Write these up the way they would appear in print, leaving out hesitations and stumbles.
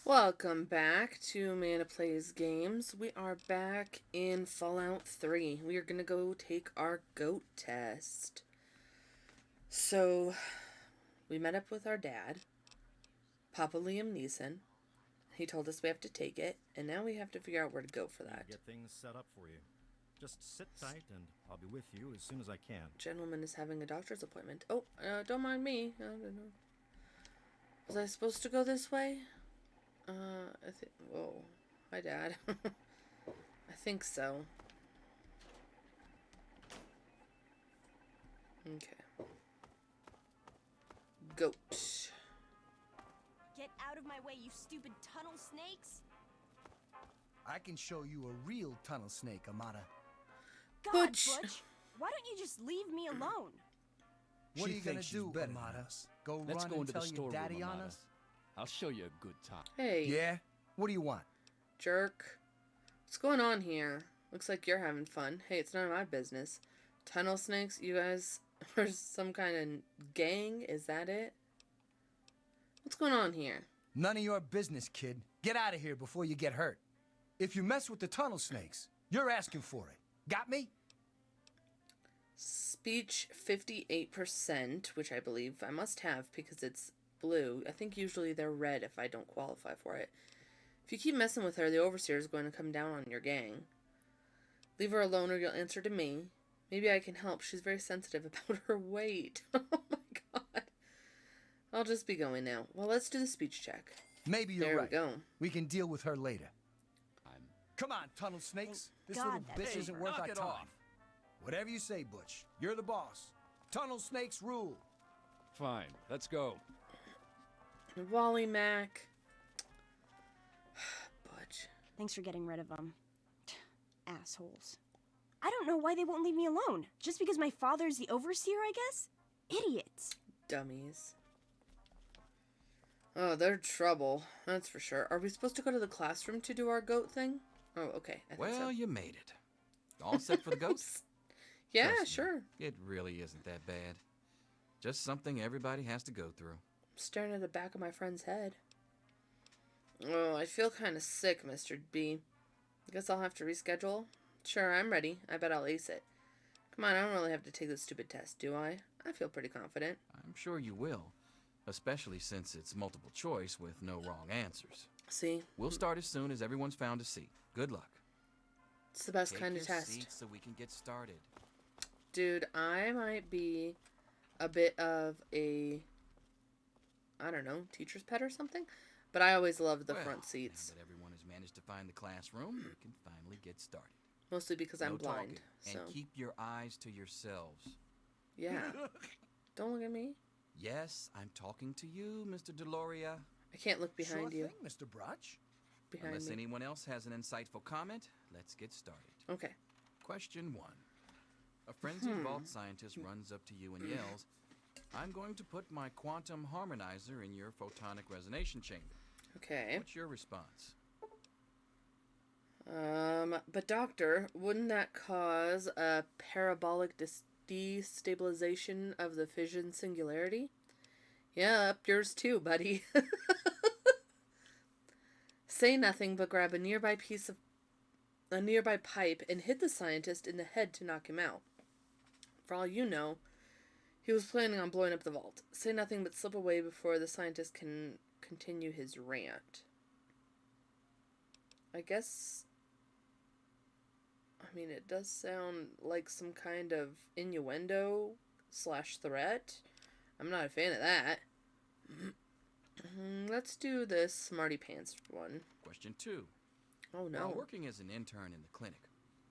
Welcome back to Mana Plays Games. We are back in Fallout 3. We are going to go take our GOAT test. So, we met up with our dad, Papa Liam Neeson. He told us we have to take it, and now we have to figure out where to go for that. Get things set up for you. Just sit tight and I'll be with you as soon as I can. Gentleman is having a doctor's appointment. Oh, don't mind me. Was I supposed to go this way? Whoa. Hi, Dad. I think so. Okay. Goat. Get out of my way, you stupid tunnel snakes! I can show you a real tunnel snake, Amata. God, Butch. Butch, why don't you just leave me alone? What are you gonna thinks she's do, better than Amata? us. Go Let's run go and into the tell your storeroom, daddy on Amata. us? I'll show you a good time. Hey. Yeah? What do you want? Jerk. What's going on here? Looks like you're having fun. Hey, it's none of my business. Tunnel snakes? You guys are some kind of gang? Is that it? What's going on here? None of your business, kid. Get out of here before you get hurt. If you mess with the tunnel snakes, you're asking for it. Got me? Speech 58%, which I believe I must have because it's blue. I think usually they're red if I don't qualify for it. If you keep messing with her, the Overseer is going to come down on your gang. Leave her alone or you'll answer to me. Maybe I can help. She's very sensitive about her weight. Oh my god. I'll just be going now. Well, let's do the speech check. Maybe you're There right. we go. We can deal with her later. I'm Come on, tunnel snakes. Thank This little God bitch that's isn't over. worth Knock our it time. off. Whatever you say, Butch. You're the boss. Tunnel snakes rule. fine. Let's go. Wally Mac. Butch. Thanks for getting rid of them. Assholes. I don't know why they won't leave me alone. Just because my father's the overseer, I guess? Idiots. Dummies. Oh, they're trouble. That's for sure. Are we supposed to go to the classroom to do our goat thing? Oh, okay. I think Well, so. you made it. All set for the ghost? Yeah, Trust me, sure. It really isn't that bad. Just something everybody has to go through. I'm staring at the back of my friend's head. Oh, I feel kind of sick, Mr. B. Guess I'll have to reschedule. Sure, I'm ready. I bet I'll ace it. Come on, I don't really have to take this stupid test, do I? I feel pretty confident. I'm sure you will, especially since it's multiple choice with no wrong answers. See? We'll start as soon as everyone's found a seat. Good luck. It's the best Take kind your of test. seats so we can get started. Dude, I might be a bit of a, I don't know, teacher's pet or something? But I always loved the Well, front seats. Now that everyone has managed to find the classroom, we can finally get started. Mostly because I'm No blind. talking, So, and keep your eyes to yourselves. yeah. Don't look at me. Yes, I'm talking to you, Mr. Deloria. I can't look behind sure you. thing, Mr. Brotch. Behind Unless me. anyone else has an insightful comment, let's get started. Okay. Question 1. A frenzied vault scientist runs up to you and yells, "I'm going to put my quantum harmonizer in your photonic resonation chamber." Okay. What's your response? But doctor, wouldn't that cause a parabolic destabilization of the fission singularity? Yeah, up yours too, buddy. Say nothing, but grab a nearby pipe and hit the scientist in the head to knock him out. For all you know, he was planning on blowing up the vault. Say nothing, but slip away before the scientist can continue his rant. I guess... I mean, it does sound like some kind of innuendo / threat. I'm not a fan of that. Let's do this smarty pants one. Question 2. Oh no. While working as an intern in the clinic,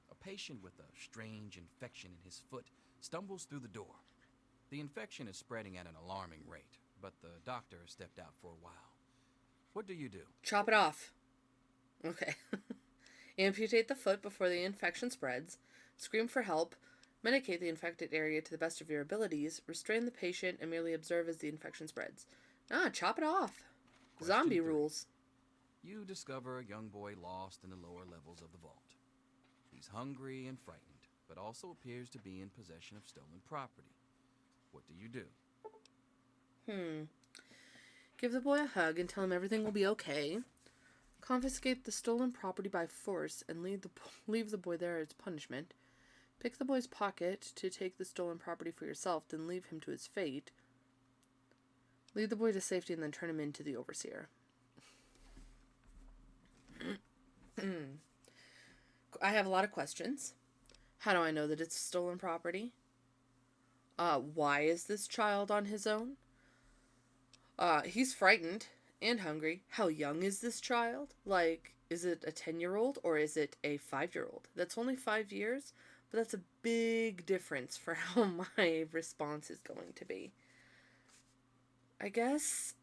a patient with a strange infection in his foot stumbles through the door. The infection is spreading at an alarming rate, but the doctor has stepped out for a while. What do you do? Chop it off. Okay. Amputate the foot before the infection spreads. Scream for help. Medicate the infected area to the best of your abilities. Restrain the patient and merely observe as the infection spreads. Chop it off. Question Zombie 3. rules. You discover a young boy lost in the lower levels of the vault. He's hungry and frightened, but also appears to be in possession of stolen property. What do you do? Give the boy a hug and tell him everything will be okay. Confiscate the stolen property by force and leave the boy there as punishment. Pick the boy's pocket to take the stolen property for yourself, then leave him to his fate. Lead the boy to safety and then turn him into the overseer. I have a lot of questions. How do I know that it's stolen property? Why is this child on his own? He's frightened and hungry. How young is this child? Like, is it a 10-year-old or is it a 5-year-old? That's only 5 years, but that's a big difference for how my response is going to be. I guess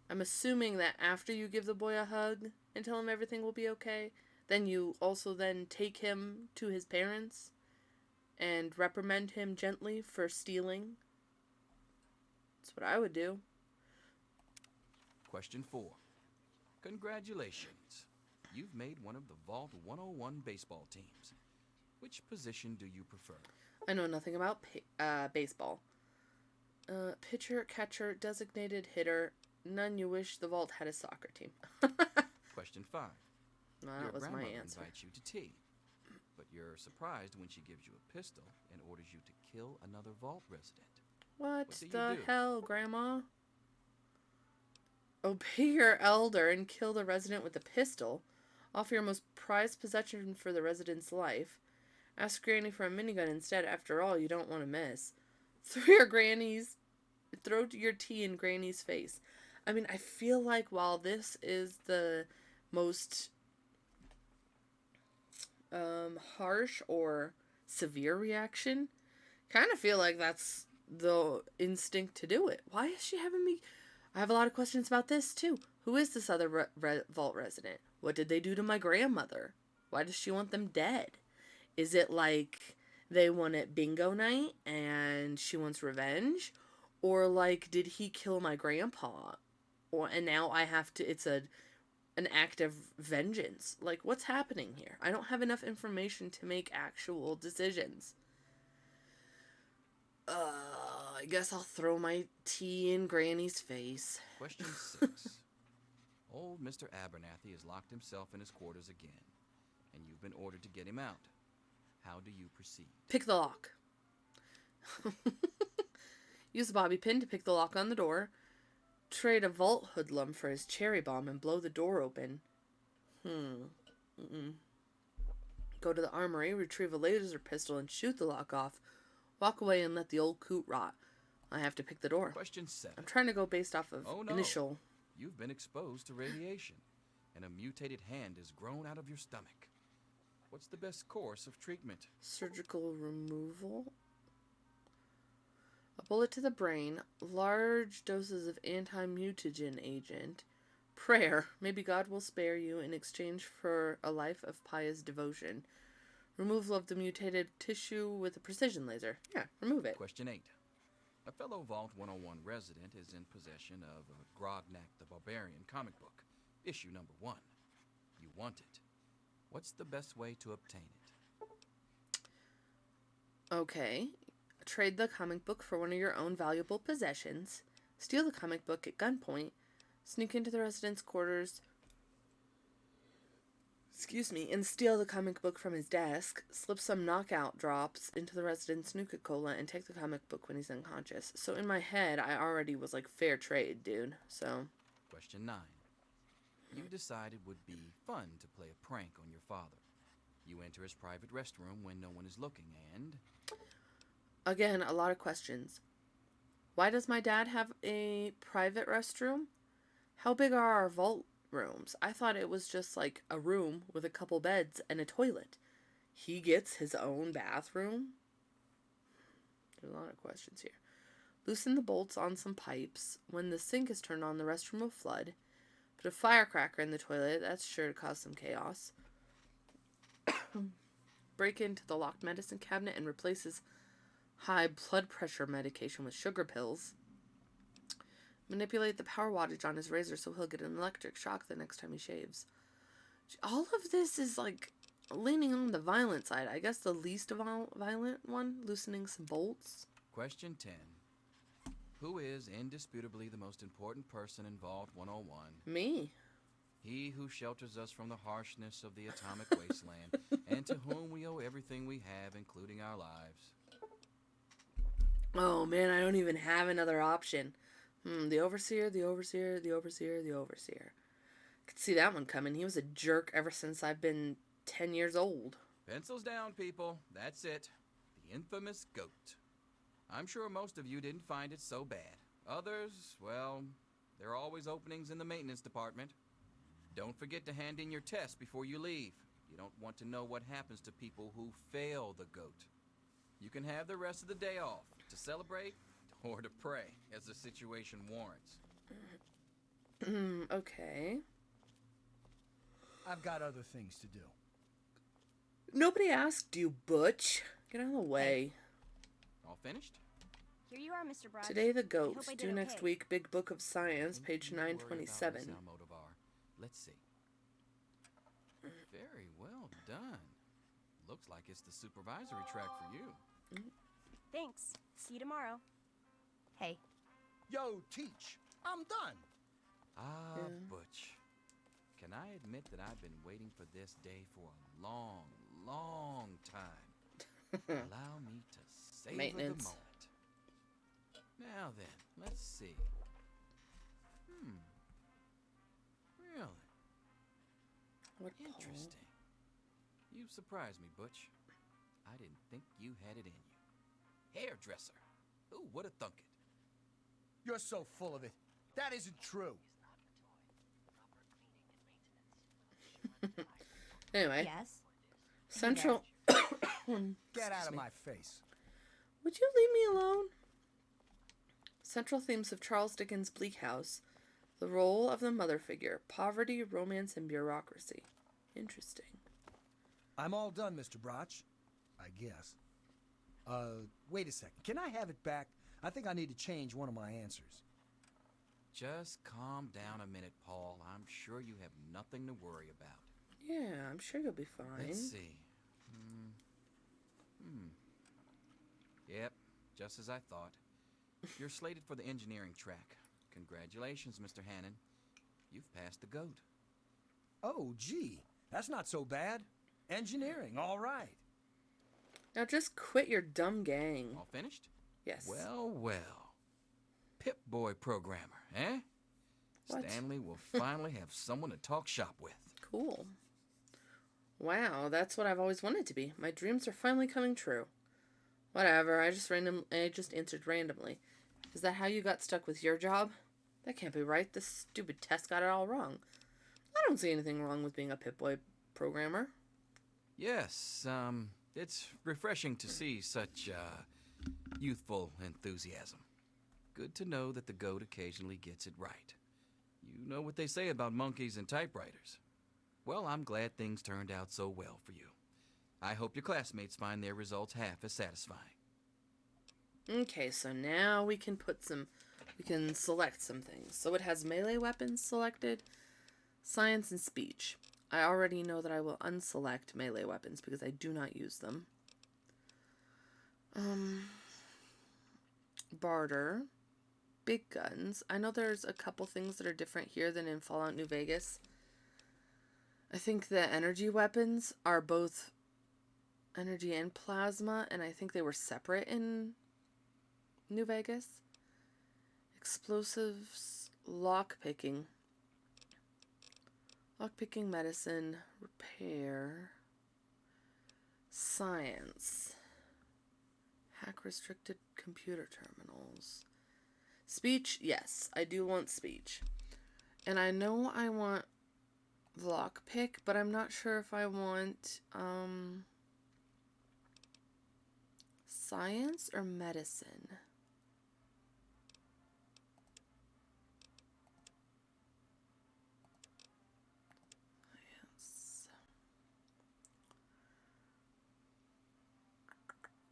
I'm assuming that after you give the boy a hug and tell him everything will be okay, then you also then take him to his parents and reprimand him gently for stealing. That's what I would do. Question 4. Congratulations. You've made one of the Vault 101 baseball teams. Which position do you prefer? I know nothing about baseball. Pitcher, catcher, designated hitter. None you wish the Vault had a soccer team. Question 5. Well, Your that was my grandmother answer. invites you to tea, but you're surprised when she gives you a pistol and orders you to kill another Vault resident. What do you the do? hell, Grandma? Obey your elder and kill the resident with a pistol. Offer your most prized possession for the resident's life. Ask Granny for a minigun instead. After all, you don't want to miss. Throw your tea in Granny's face. I mean, I feel like while this is the most harsh or severe reaction, kind of feel like that's the instinct to do it. Why is she having me? I have a lot of questions about this too. Who is this other Vault resident? What did they do to my grandmother? Why does she want them dead? Is it like they won at bingo night and she wants revenge? Or like, did he kill my grandpa? And now I have to, it's an act of vengeance. Like, what's happening here? I don't have enough information to make actual decisions. I guess I'll throw my tea in Granny's face. Question 6. Old Mr. Abernathy has locked himself in his quarters again, and you've been ordered to get him out. How do you proceed? Pick the lock. Use the bobby pin to pick the lock on the door. Trade a Vault hoodlum for his cherry bomb and blow the door open. Go to the armory, retrieve a laser pistol, and shoot the lock off. Walk away and let the old coot rot. I have to pick the door. Question 7. I'm trying to go based off of Oh no. initial. You've been exposed to radiation, and a mutated hand has grown out of your stomach. What's the best course of treatment? Surgical removal. A bullet to the brain. Large doses of anti-mutagen agent. Prayer. Maybe God will spare you in exchange for a life of pious devotion. Removal of the mutated tissue with a precision laser. Yeah, remove it. Question 8. A fellow Vault 101 resident is in possession of a Grognak the Barbarian comic book, issue number 1. You want it. What's the best way to obtain it? Okay. Trade the comic book for one of your own valuable possessions. Steal the comic book at gunpoint. Sneak into the resident's quarters. And steal the comic book from his desk. Slip some knockout drops into the resident's Nuka-Cola and take the comic book when he's unconscious. So in my head, I already was like, fair trade, dude. So. Question 9. You decide it would be fun to play a prank on your father. You enter his private restroom when no one is looking and... Again, a lot of questions. Why does my dad have a private restroom? How big are our vault rooms? I thought it was just like a room with a couple beds and a toilet. He gets his own bathroom? There's a lot of questions here. Loosen the bolts on some pipes. When the sink is turned on, the restroom will flood. Put a firecracker in the toilet. That's sure to cause some chaos. Break into the locked medicine cabinet and replace his high blood pressure medication with sugar pills. Manipulate the power wattage on his razor so he'll get an electric shock the next time he shaves. All of this is like leaning on the violent side. I guess the least violent one, loosening some bolts. Question 10. Who is indisputably the most important person in Vault 101. Me. He who shelters us from the harshness of the atomic wasteland, and to whom we owe everything we have, including our lives. Oh man, I don't even have another option. The Overseer, the Overseer, the Overseer, the Overseer. Could see that one coming. He was a jerk ever since I've been 10 years old. Pencils down, people. That's it. The infamous goat. I'm sure most of you didn't find it so bad. Others, well, there are always openings in the maintenance department. Don't forget to hand in your test before you leave. You don't want to know what happens to people who fail the goat. You can have the rest of the day off to celebrate or to pray, as the situation warrants. Okay. I've got other things to do. Nobody asked you, Butch. Get out of the way. All finished? Here you are, Mr. Broad. Today the I goat. hope I Due did next okay. week, Big Book of Science, page Don't you worry about 927. Miss Almodovar. Let's see. Very well done. Looks like it's the supervisory track for you. Thanks. See you tomorrow. Hey. Yo, Teach, I'm done. Ah, Butch. Can I admit that I've been waiting for this day for a long, long time? Allow me to savor Maintenance. the moment. Now then, let's see. Really? What Interesting. You've surprised me, Butch. I didn't think you had it in you. Hairdresser. Ooh, what a thunk it. You're so full of it. That isn't true. Anyway, Yes. Central. Get out of my face. Would you leave me alone? Central themes of Charles Dickens' Bleak House. The role of the mother figure. Poverty, romance, and bureaucracy. Interesting. I'm all done, Mr. Broch. I guess. Wait a second. Can I have it back? I think I need to change one of my answers. Just calm down a minute, Paul. I'm sure you have nothing to worry about. Yeah, I'm sure you'll be fine. Let's see. Yep, just as I thought. You're slated for the engineering track. Congratulations, Mr. Hannon. You've passed the GOAT. Oh, gee. That's not so bad. Engineering, all right. Now just quit your dumb gang. All finished? Yes. Well, well. Pip-Boy programmer, eh? What? Stanley will finally have someone to talk shop with. Cool. Wow, that's what I've always wanted to be. My dreams are finally coming true. Whatever, I just answered randomly. Is that how you got stuck with your job? That can't be right. This stupid test got it all wrong. I don't see anything wrong with being a Pip-Boy programmer. Yes, it's refreshing to see such, youthful enthusiasm. Good to know that the GOAT occasionally gets it right. You know what they say about monkeys and typewriters. Well, I'm glad things turned out so well for you. I hope your classmates find their results half as satisfying. Okay, so now we can select some things. So it has melee weapons selected, science and speech. I already know that I will unselect melee weapons because I do not use them. Barter. Big guns. I know there's a couple things that are different here than in Fallout New Vegas. I think the energy weapons are both energy and plasma, and I think they were separate in New Vegas. Explosives, lockpicking. Lockpicking, medicine, repair, science, hack restricted computer terminals. Speech, yes, I do want speech. And I know I want lockpick, but I'm not sure if I want science or medicine.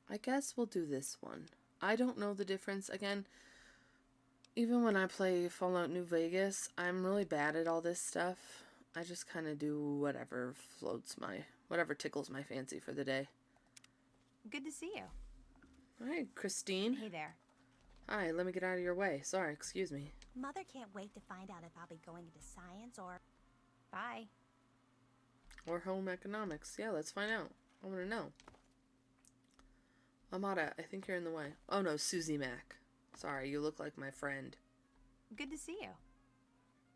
I guess we'll do this one. I don't know the difference. Again, even when I play Fallout New Vegas, I'm really bad at all this stuff. I just kind of do whatever whatever tickles my fancy for the day. Good to see you. All right, Christine. Hey there. Hi, let me get out of your way. Sorry, excuse me. Mother can't wait to find out if I'll be going into science or... Bye. Or home economics. Yeah, let's find out. I want to know. Amada, I think you're in the way. Oh no, Susie Mac. Sorry, you look like my friend. Good to see you.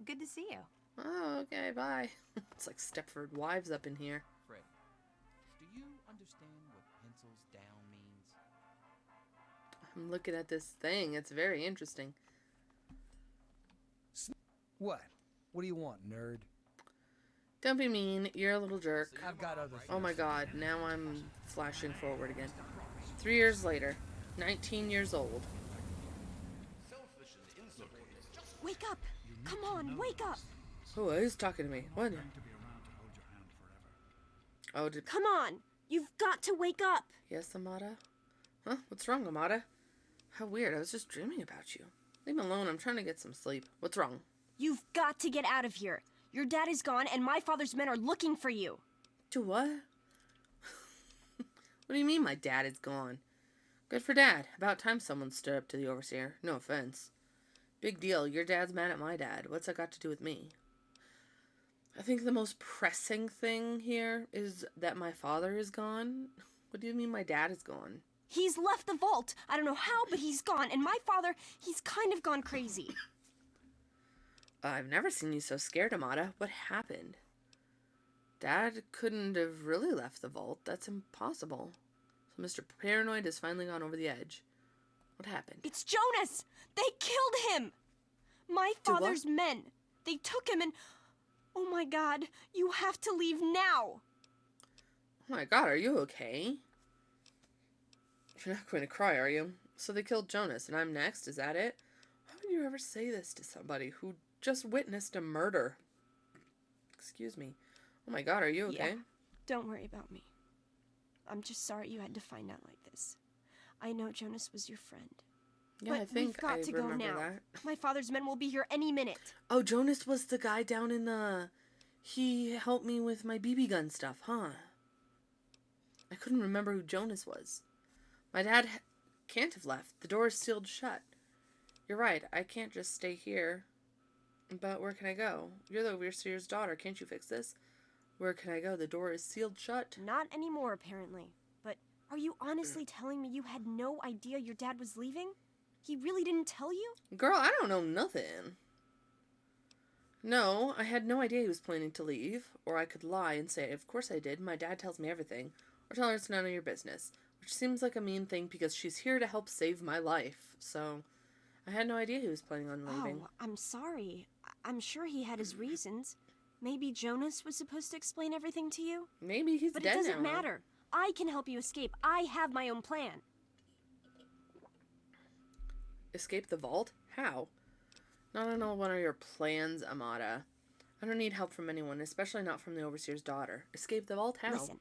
Good to see you. Oh, okay, bye. It's like Stepford Wives up in here. Fred, do you understand what pencils down means? I'm looking at this thing. It's very interesting. What? What do you want, nerd? Don't be mean. You're a little jerk. I've got other things. Oh my god, now I'm flashing forward again. 3 years later. 19 years old. Wake up! Come on, wake up! Oh, who's talking to me? What? Oh, Come on! You've got to wake up! yes, Amada? Huh? What's wrong, Amada? How weird. I was just dreaming about you. Leave me alone. I'm trying to get some sleep. What's wrong? You've got to get out of here. Your dad is gone, and my father's men are looking for you. To what? What do you mean my dad is gone? Good for Dad. About time someone stood up to the overseer. No offense. Big deal. Your dad's mad at my dad. What's that got to do with me? I think the most pressing thing here is that my father is gone. What do you mean my dad is gone? He's left the vault. I don't know how, but he's gone. And my father, he's kind of gone crazy. I've never seen you so scared, Amada. What happened? Dad couldn't have really left the vault. That's impossible. So Mr. Paranoid has finally gone over the edge. What happened? It's Jonas! They killed him! My Do what? father's men. They took him and... Oh my god, you have to leave now! Oh my god, are you okay? You're not going to cry, are you? So they killed Jonas, and I'm next, is that it? How would you ever say this to somebody who just witnessed a murder? Excuse me. Oh my god, are you okay? Yeah, don't worry about me. I'm just sorry you had to find out like this. I know Jonas was your friend. Yeah, but I think we've got I to go remember now. that. My father's men will be here any minute. Oh, Jonas was the guy down in the... He helped me with my BB gun stuff, huh? I couldn't remember who Jonas was. My dad can't have left. The door is sealed shut. You're right, I can't just stay here. But where can I go? You're the overseer's daughter. Can't you fix this? Where can I go? The door is sealed shut. Not anymore, apparently. But are you honestly telling me you had no idea your dad was leaving? He really didn't tell you? Girl, I don't know nothing. No, I had no idea he was planning to leave. Or I could lie and say, of course I did. My dad tells me everything. Or tell her it's none of your business. Which seems like a mean thing because she's here to help save my life. So, I had no idea he was planning on leaving. Oh, I'm sorry. I'm sure he had his reasons. Maybe Jonas was supposed to explain everything to you? Maybe he's But dead it doesn't now. matter. I can help you escape. I have my own plan. Escape the vault? How? Not on all one of your plans, Amada. I don't need help from anyone, especially not from the overseer's daughter. Escape the vault? How? Listen.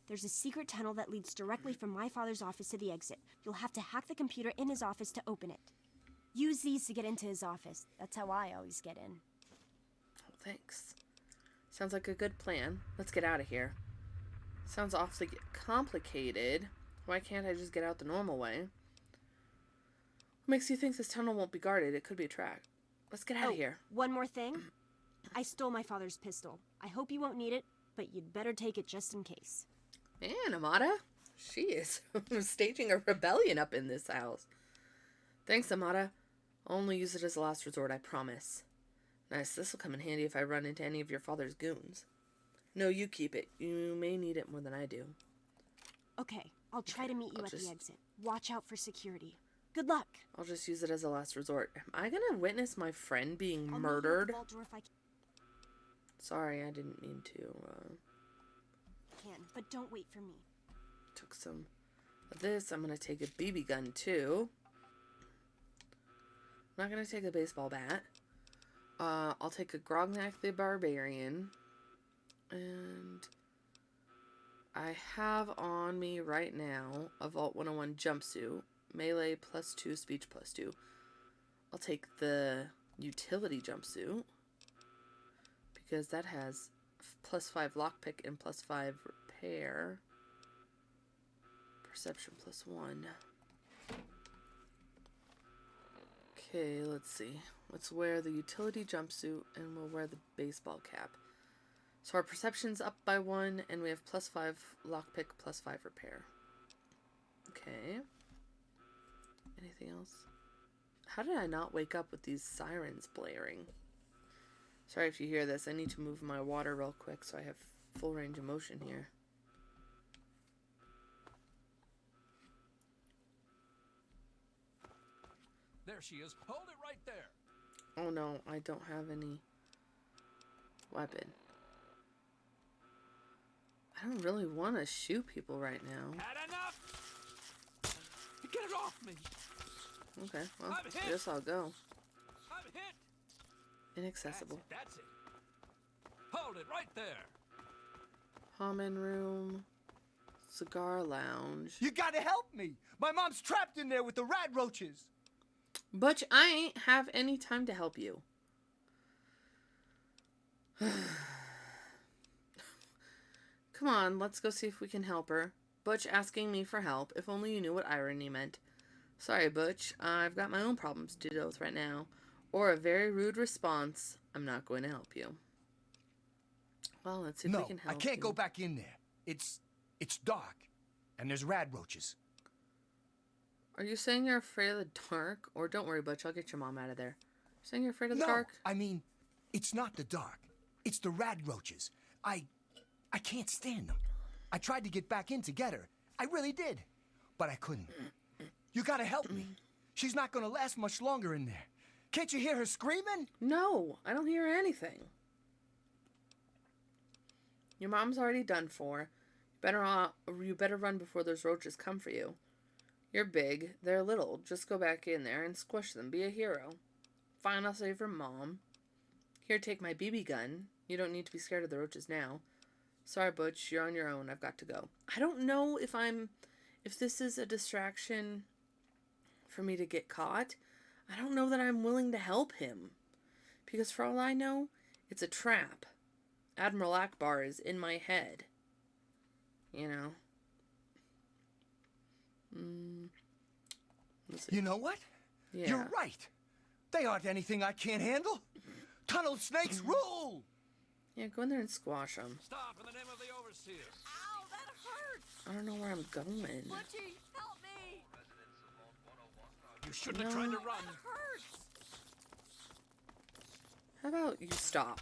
There's a secret tunnel that leads directly from my father's office to the exit. You'll have to hack the computer in his office to open it. Use these to get into his office. That's how I always get in. Oh, thanks. Sounds like a good plan. Let's get out of here. Sounds awfully complicated. Why can't I just get out the normal way? What makes you think this tunnel won't be guarded? It could be tracked. Let's get out of here. One more thing. I stole my father's pistol. I hope you won't need it, but you'd better take it just in case. Man, Amada. She is staging a rebellion up in this house. Thanks, Amada. I'll only use it as a last resort, I promise. Nice, this'll come in handy if I run into any of your father's goons. No, you keep it. You may need it more than I do. Okay, I'll try to meet you I'll at just- the exit. Watch out for security. Good luck. I'll just use it as a last resort. Am I gonna witness my friend being I'll meet you at the murdered? vault door if I Sorry, I didn't mean to. can, but don't wait for me. Took some of this. I'm gonna take a BB gun too. I'm not gonna take a baseball bat. I'll take a Grognak the Barbarian. And I have on me right now a Vault 101 jumpsuit. Melee +2, speech +2. I'll take the utility jumpsuit. Because that has +5 lockpick and +5 repair. Perception +1. Okay, let's see. Let's wear the utility jumpsuit and we'll wear the baseball cap. So our perception's up by 1 and we have +5 lockpick, +5 repair. Okay. Anything else? How did I not wake up with these sirens blaring? Sorry if you hear this. I need to move my water real quick so I have full range of motion here. There she is. Hold it right there. Oh no, I don't have any weapon. I don't really want to shoot people right now. Had enough? Get it off me. Okay, well, I'm hit. I guess I'll go. I'm hit. Inaccessible. That's it. Hold it right there. Common room. Cigar lounge. You gotta help me! My mom's trapped in there with the rat roaches! Butch, I ain't have any time to help you. Come on, let's go see if we can help her. Butch asking me for help. If only you knew what irony meant. Sorry, Butch. I've got my own problems to deal with right now. Or a very rude response. I'm not going to help you. Well, let's see if we can help I can't you. go back in there. It's dark. And there's rat roaches. Are you saying you're afraid of the dark? Or don't worry, Butch. I'll get your mom out of there. Saying you're afraid of the dark? I mean, it's not the dark. It's the rat roaches. I can't stand them. I tried to get back in to get her. I really did. But I couldn't. You gotta help me. She's not gonna last much longer in there. Can't you hear her screaming? No, I don't hear anything. Your mom's already done for. You better run before those roaches come for you. You're big. They're little. Just go back in there and squish them. Be a hero. Fine, I'll save your mom. Here, take my BB gun. You don't need to be scared of the roaches now. Sorry, Butch. You're on your own. I've got to go. I don't know if this is a distraction for me to get caught. I don't know that I'm willing to help him. Because for all I know, it's a trap. Admiral Akbar is in my head. You know. You know what? Yeah. You're right. They aren't anything I can't handle. Tunnel snakes rule! Yeah, go in there and squash them. Stop in the name of the Overseer. Ow, that hurts! I don't know where I'm going. Butchie, help me! You shouldn't have tried to run. That hurts! How about you stop?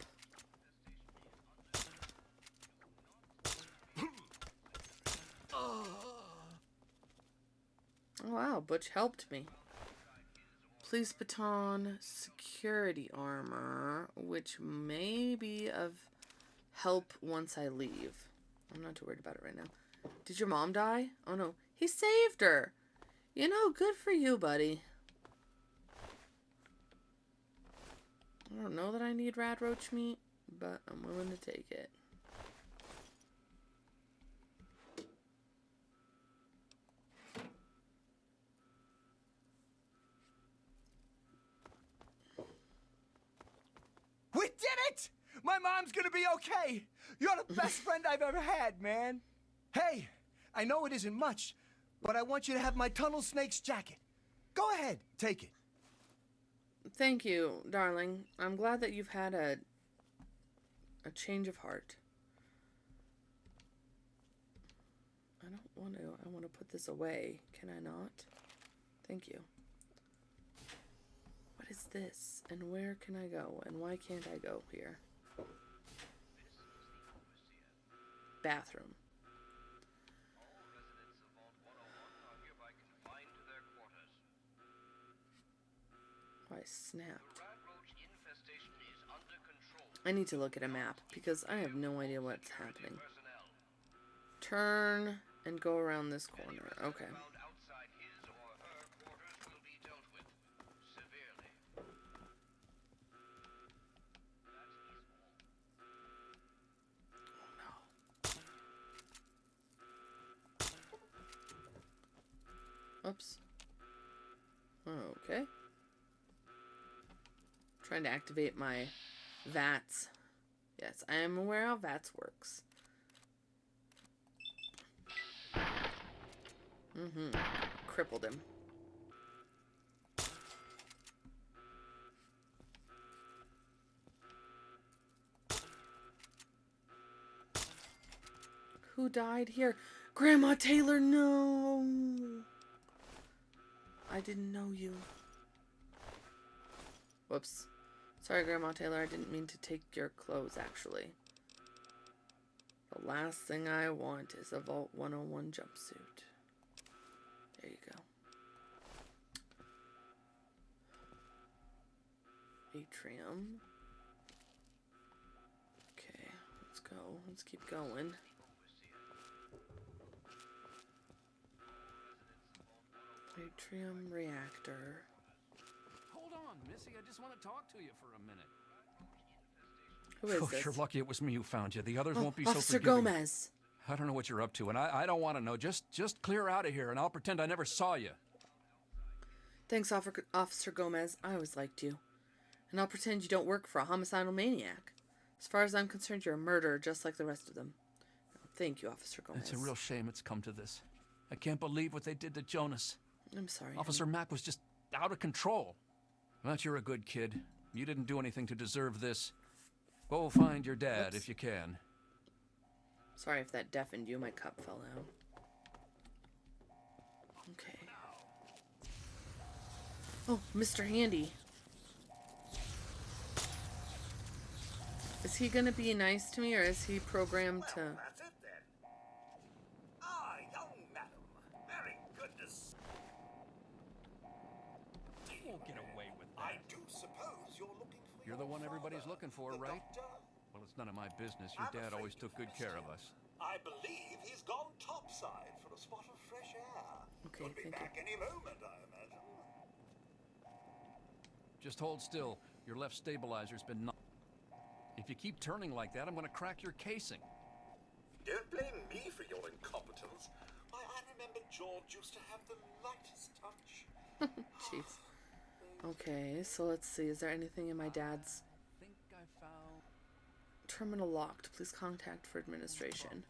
Oh wow, Butch helped me. Police baton, security armor, which may be of help once I leave. I'm not too worried about it right now. Did your mom die? Oh no, he saved her. You know, good for you, buddy. I don't know that I need rat roach meat, but I'm willing to take it. We did it! My mom's gonna be okay! You're the best friend I've ever had, man! Hey, I know it isn't much, but I want you to have my tunnel snake's jacket. Go ahead, take it. Thank you, darling. I'm glad that you've had a change of heart. I don't want to. I want to put this away. Can I not? Thank you. What is this? And where can I go? And why can't I go here? Bathroom. Oh, I snapped. I need to look at a map because I have no idea what's happening. Turn and go around this corner. Okay. Oops. Okay. Trying to activate my VATS. Yes, I am aware how VATS works. Crippled him. Who died here? Grandma Taylor, no! I didn't know you. Whoops. Sorry, Grandma Taylor, I didn't mean to take your clothes, actually. The last thing I want is a Vault 101 jumpsuit. There you go. Atrium. Okay, let's go. Let's keep going. Atrium reactor. Hold on, Missy. I just want to talk to you for a minute. Who is this? You're lucky it was me who found you. The others Oh, won't be so Officer forgiving. Gomez. I don't know what you're up to, and I don't want to know. Just clear out of here, and I'll pretend I never saw you. Thanks, Officer Gomez. I always liked you. And I'll pretend you don't work for a homicidal maniac. As far as I'm concerned, you're a murderer just like the rest of them. Thank you, Officer Gomez. It's a real shame it's come to this. I can't believe what they did to Jonas. I'm sorry. Officer Mack was just out of control. But you're a good kid. You didn't do anything to deserve this. Go find your dad Oops. if you can. Sorry if that deafened you. My cup fell down. Okay. Oh, Mr. Handy. Is he gonna be nice to me, or is he programmed to... That's it then. Ah, young madam. Very good to see. You won't get away with I do suppose you're looking for You're the one everybody's looking for, the right? doctor? Well, it's none of my business. Your I'm dad afraid always to took good care of confess us. I believe he's gone topside for a spot of fresh air. Okay, Could be thank back any moment, I imagine. Just hold still. Your left stabilizer's been knocked. If you keep turning like that, I'm going to crack your casing. Don't blame me for your incompetence. I remember George used to have the lightest touch. Jeez. Okay, so let's see. Is there anything in my dad's... I think I found... Terminal locked. Please contact for administration.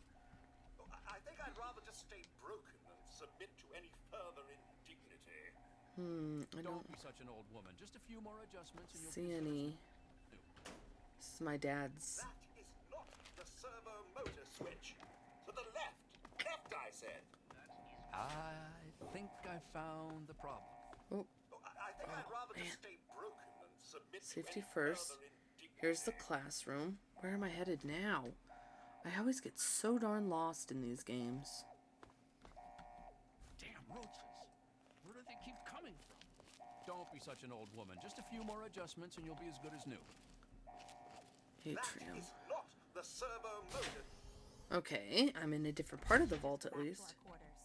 I think I'd rather just stay broken than submit to any further indignity. I don't Don't be such an old woman. Just a few more adjustments and you'll see be any... This is my dad's... That is not the servo motor switch. To the left. Left, I said. I think I found the problem. Oh, I think I'd rather man. just stay broken than submit Safety to any first. further indignity. Here's the classroom. Where am I headed now? I always get so darn lost in these games. Damn roaches. Where do they keep coming from? Don't be such an old woman. Just a few more adjustments and you'll be as good as new. That Atrium. is not the servo motor. Okay, I'm in a different part of the vault at Back to least. our quarters.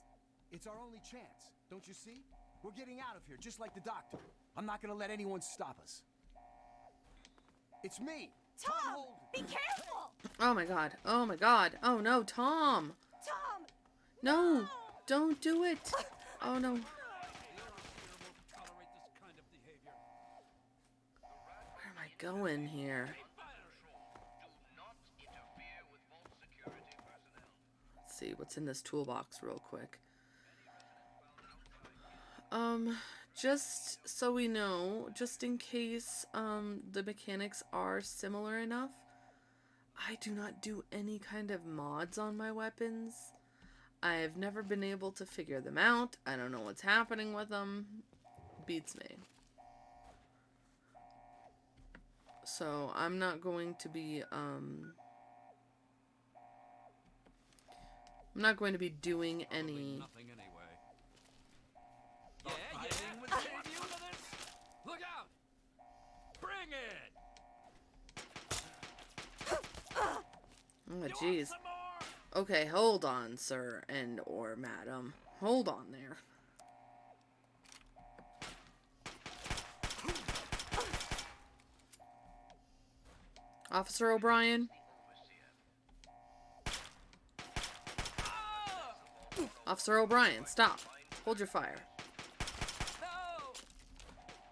It's our only chance, don't you see? We're getting out of here, just like the doctor. I'm not gonna let anyone stop us. It's me! Tom, Holden. be careful! Oh my god. Oh my god. Oh no, Tom! Tom! No! Don't do it! Oh no. Here won't tolerate this kind of behavior. Where am I going here? Let's see what's in this toolbox real quick. Just so we know, just in case the mechanics are similar enough, I do not do any kind of mods on my weapons. I've never been able to figure them out. I don't know what's happening with them. Beats me. So I'm not going to be I'm not going to be doing any... Nothing anyway. Yeah, would save you into this. Look out! Bring it! Oh, jeez. Some more? Okay, hold on, sir and or madam. Hold on there. Officer O'Brien? Officer O'Brien, stop. Hold your fire. No!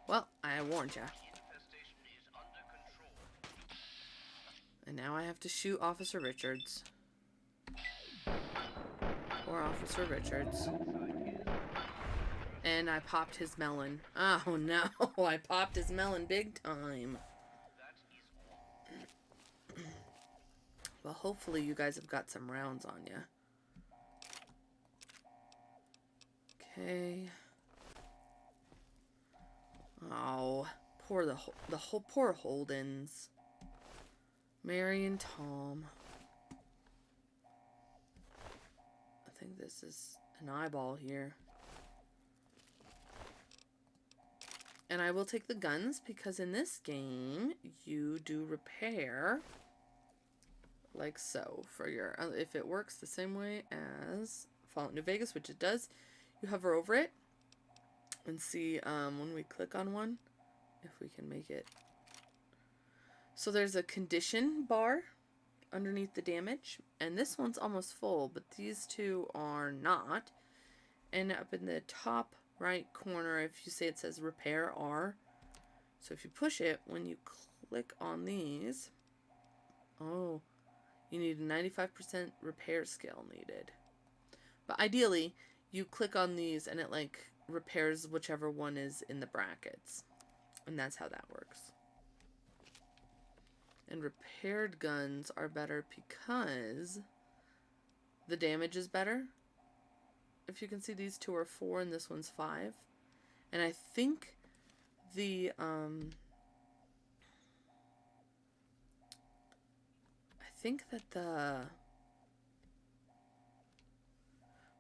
Well, I warned ya. And now I have to shoot Officer Richards. Or Officer Richards. And I popped his melon. Oh no, I popped his melon big time. Well, hopefully you guys have got some rounds on ya. Okay. Oh, poor the whole poor Holdens. Mary and Tom. I think this is an eyeball here. And I will take the guns because in this game you do repair like so for your, if it works the same way as Fallout New Vegas, which it does, you hover over it and see when we click on one, if we can make it. So there's a condition bar underneath the damage, and this one's almost full, but these two are not. And up in the top right corner, if you say it says repair R, so if you push it, when you click on these, oh, you need a 95% repair skill needed. But ideally, you click on these and it like repairs whichever one is in the brackets. And that's how that works. And repaired guns are better because the damage is better. If you can see, these two are 4 and this one's 5. And I think the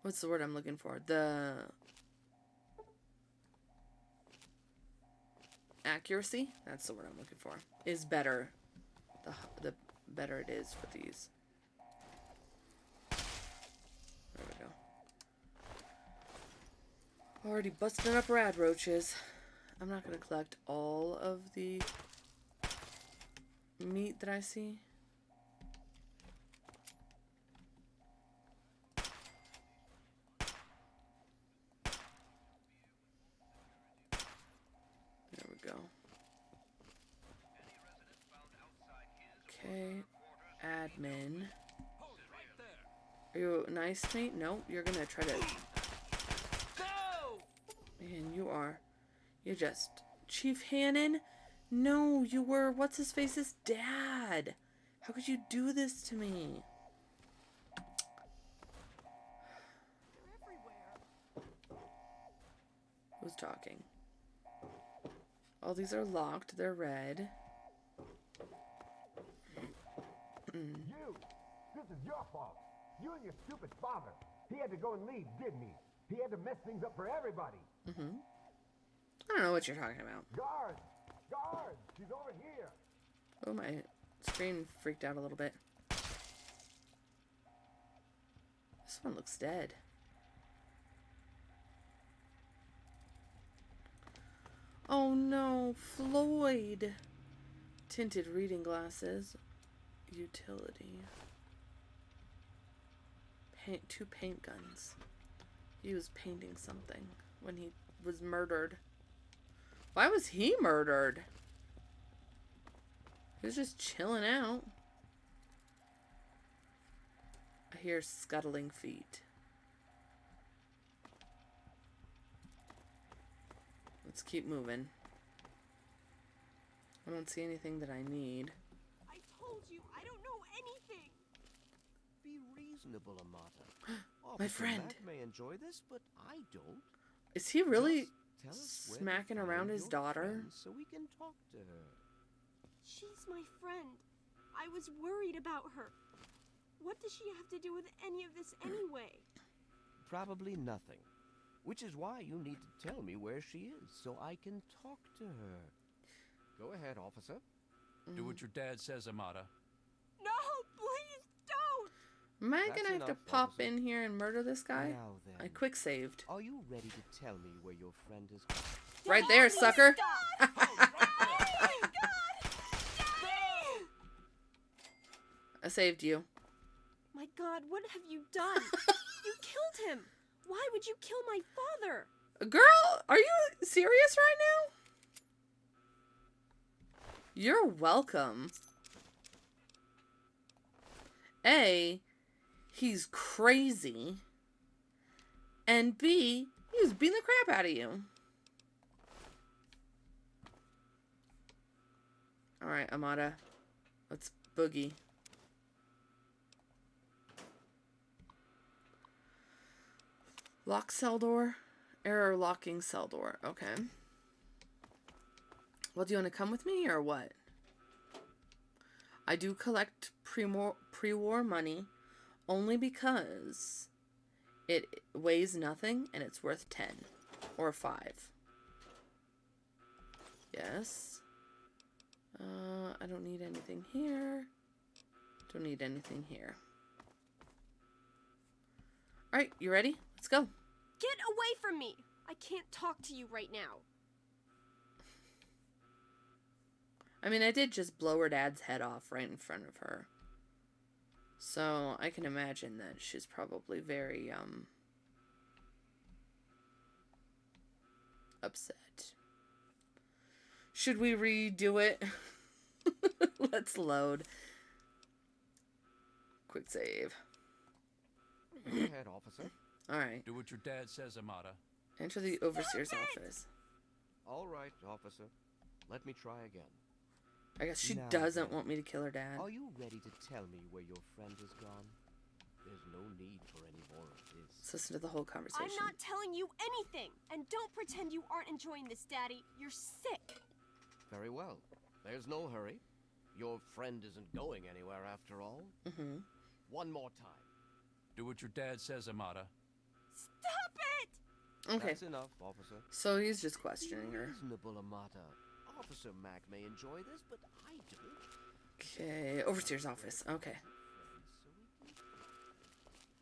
what's the word I'm looking for? The accuracy, that's the word I'm looking for, is better. The better it is for these. There we go. Already busting up rad roaches. I'm not going to collect all of the meat that I see. There we go. Okay. Admin. Are you nice, mate? No, you're going to try to... Man, you're just Chief Hannon? No, you were what's-his-face's dad. How could you do this to me? Who's talking? Oh, these are locked. They're red. You! This is your fault. You and your stupid father. He had to go and leave, didn't he? He had to mess things up for everybody. Mm-hmm. I don't know what you're talking about. Guards! Guards! She's over here! Oh, my screen freaked out a little bit. This one looks dead. Oh no, Floyd! Tinted reading glasses. Utility. Paint, 2 paint guns. He was painting something when he was murdered. Why was he murdered? He was just chilling out. I hear scuttling feet. Let's keep moving. I don't see anything that I need. I told you, I don't know anything. Be reasonable, Amata. My friend. Matt may enjoy this, but I don't. Is he really Just tell us where to smacking find around his your daughter? friend so we can talk to her. She's my friend. I was worried about her. What does she have to do with any of this anyway? Probably nothing. Which is why you need to tell me where she is so I can talk to her. Go ahead, officer. Do what your dad says, Amata. No, please don't! Am I That's gonna have to enough, pop officer. in here and murder this guy? Now then, I quick saved. are you ready to tell me where your friend is gone? Right there, sucker! I saved you. My God, what have you done? You killed him! Why would you kill my father? Girl, are you serious right now? You're welcome. A, he's crazy. And B, he was beating the crap out of you. Alright, Amata. Let's boogie. Lock cell door. Error locking cell door. Okay. Well, do you want to come with me or what? I do collect pre-war money only because it weighs nothing and it's worth 10 or 5. Yes. I don't need anything here. Don't need anything here. Alright, you ready? Let's go. Get away from me! I can't talk to you right now. I mean, I did just blow her dad's head off right in front of her. So, I can imagine that she's probably very, upset. Should we redo it? Let's load. Quick save. Go ahead, officer. Alright. Do what your dad says, Amata. Enter the Overseer's office. All right, officer. Let me try again. I guess she Now doesn't then, want me to kill her dad. Are you ready to tell me where your friend has gone? There's no need for any more of this. Let's listen to the whole conversation. I'm not telling you anything! And don't pretend you aren't enjoying this, Daddy. You're sick. Very well. There's no hurry. Your friend isn't going anywhere after all. Mm-hmm. One more time. Do what your dad says, Amata. Stop it! Okay. That's enough, officer. So he's just questioning her. Reasonable, Amata. Officer Mack may enjoy this, but I don't. Okay, Overseer's office. Okay.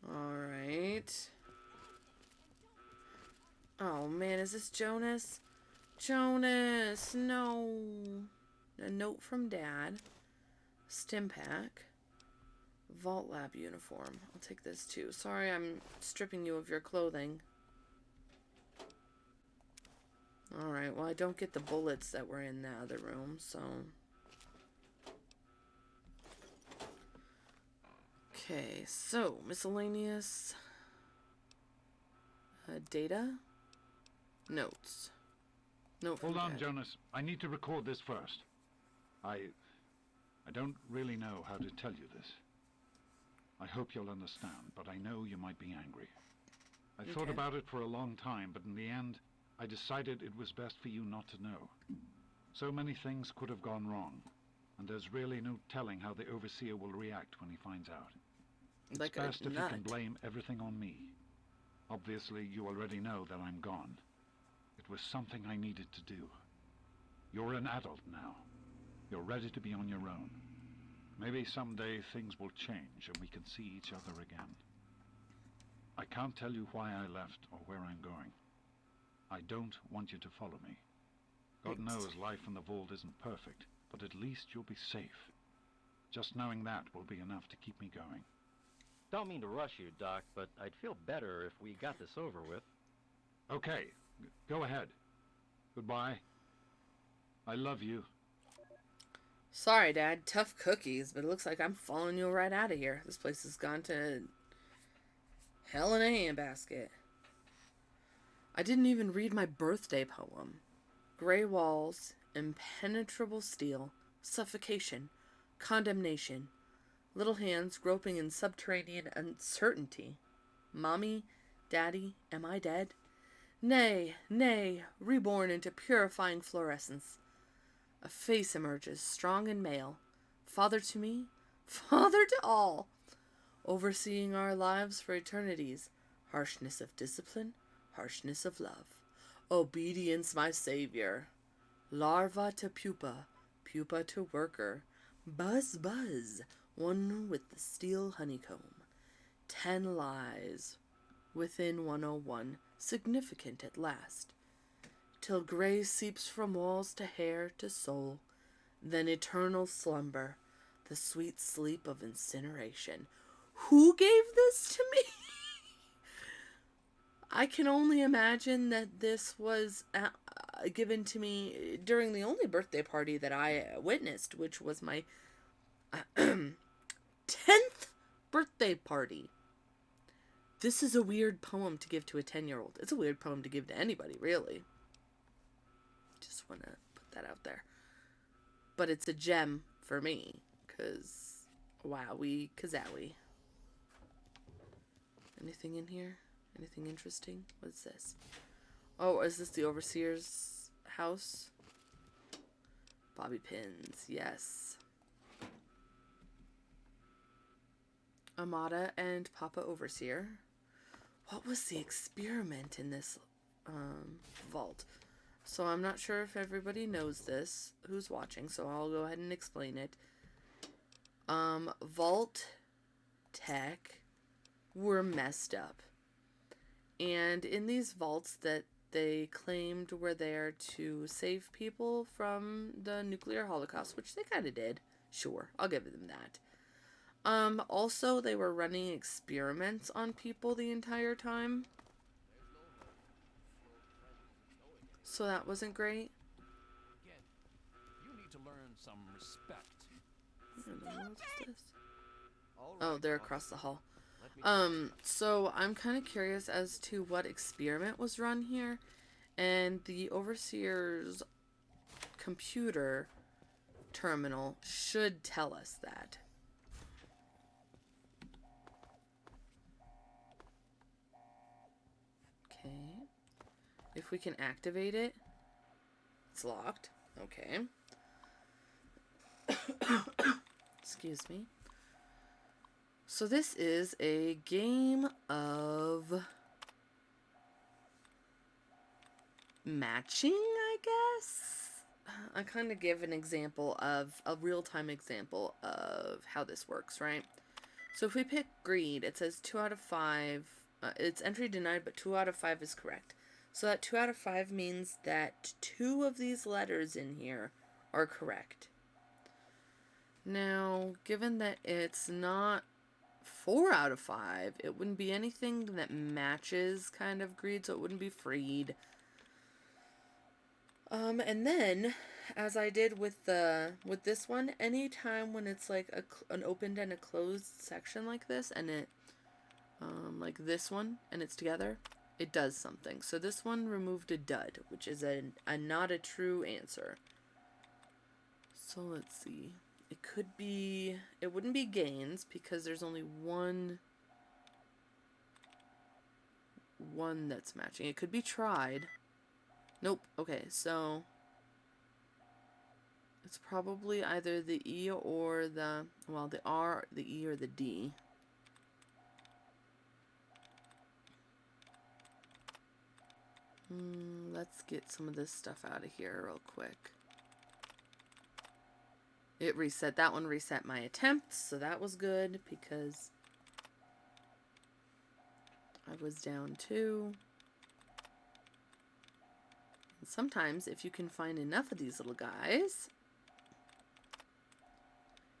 Alright. Oh man, is this Jonas? Jonas, no. A note from Dad. Stim pack. Vault lab uniform. I'll take this too. Sorry, I'm stripping you of your clothing. Alright, well I don't get the bullets that were in the other room, so... Okay, so, miscellaneous... data? Notes. Note from Hold on, Dad. Jonas. I need to record this first. I don't really know how to tell you this. I hope you'll understand, but I know you might be angry. I thought Okay. about it for a long time, but in the end, I decided it was best for you not to know. So many things could have gone wrong, and there's really no telling how the Overseer will react when he finds out. It's Like a best if you can nut. blame everything on me. Obviously, you already know that I'm gone. It was something I needed to do. You're an adult now. You're ready to be on your own. Maybe someday things will change and we can see each other again. I can't tell you why I left or where I'm going. I don't want you to follow me. God knows life in the vault isn't perfect, but at least you'll be safe. Just knowing that will be enough to keep me going. Don't mean to rush you, Doc, but I'd feel better if we got this over with. Okay, go ahead. Goodbye. I love you. Sorry, Dad. Tough cookies, but it looks like I'm following you right out of here. This place has gone to hell in a handbasket. I didn't even read my birthday poem. Gray walls, impenetrable steel, suffocation, condemnation, little hands groping in subterranean uncertainty. Mommy, Daddy, am I dead? Nay, nay, reborn into purifying fluorescence. A face emerges, strong and male. Father to me, father to all. Overseeing our lives for eternities. Harshness of discipline, harshness of love. Obedience, my savior. Larva to pupa, pupa to worker. Buzz, buzz, one with the steel honeycomb. 10 lies within 101, significant at last. Till gray seeps from walls to hair to soul, then eternal slumber, the sweet sleep of incineration. Who gave this to me? I can only imagine that this was given to me during the only birthday party that I witnessed, which was my 10th birthday party. This is a weird poem to give to a 10-year-old. It's a weird poem to give to anybody, really. Just want to put that out there. But it's a gem for me, because wowie kazowie. Anything in here? Anything interesting? What's this? Oh, is this the Overseer's house? Bobby pins, yes. Amada and Papa Overseer. What was the experiment in this vault? So I'm not sure if everybody knows this who's watching, so I'll go ahead and explain it. Vault tech were messed up. And in these vaults that they claimed were there to save people from the nuclear holocaust, which they kind of did. Sure, I'll give them that. Also, they were running experiments on people the entire time. So that wasn't great. Again, you need to learn some respect. What in the world is this? All Oh, right, they're officer. across the hall. Let me So I'm kind of curious as to what experiment was run here. And the Overseer's computer terminal should tell us that. Okay. If we can activate it. It's locked. Okay. Excuse me. So this is a game of matching, I guess? I kind of give an example of, a real-time example of how this works, right? So if we pick greed, it says 2 out of 5. It's entry denied, but 2 out of 5 is correct. So that 2 out of 5 means that 2 of these letters in here are correct. Now, given that it's not 4 out of 5, it wouldn't be anything that matches kind of greed, so it wouldn't be freed. And then, as I did with this one, anytime when it's like an opened and a closed section like this, and it, like this one, and it's together, it does something. So this one removed a dud, which is a not a true answer. So let's see. It could be, it wouldn't be gains because there's only one that's matching. It could be tried. Nope. Okay, so it's probably either the E or the, well, the R, the E, or the D. Let's get some of this stuff out of here real quick. It reset, that one reset my attempts, so that was good because I was down 2. And sometimes if you can find enough of these little guys,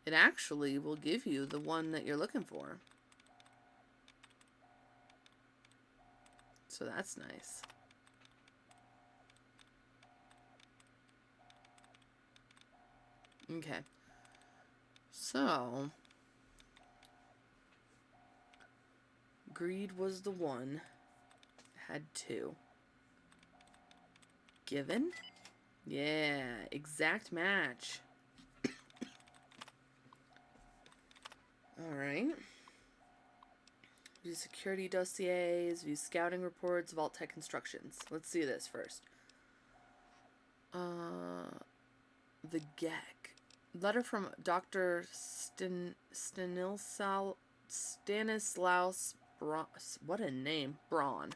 it actually will give you the one that you're looking for. So that's nice. Okay. So, greed was the one. Had 2. Given? Yeah, exact match. Alright. View security dossiers, view scouting reports, vault tech instructions. Let's see this first. The GEC. Letter from Dr. Stanislaus Braun. What a name. Braun.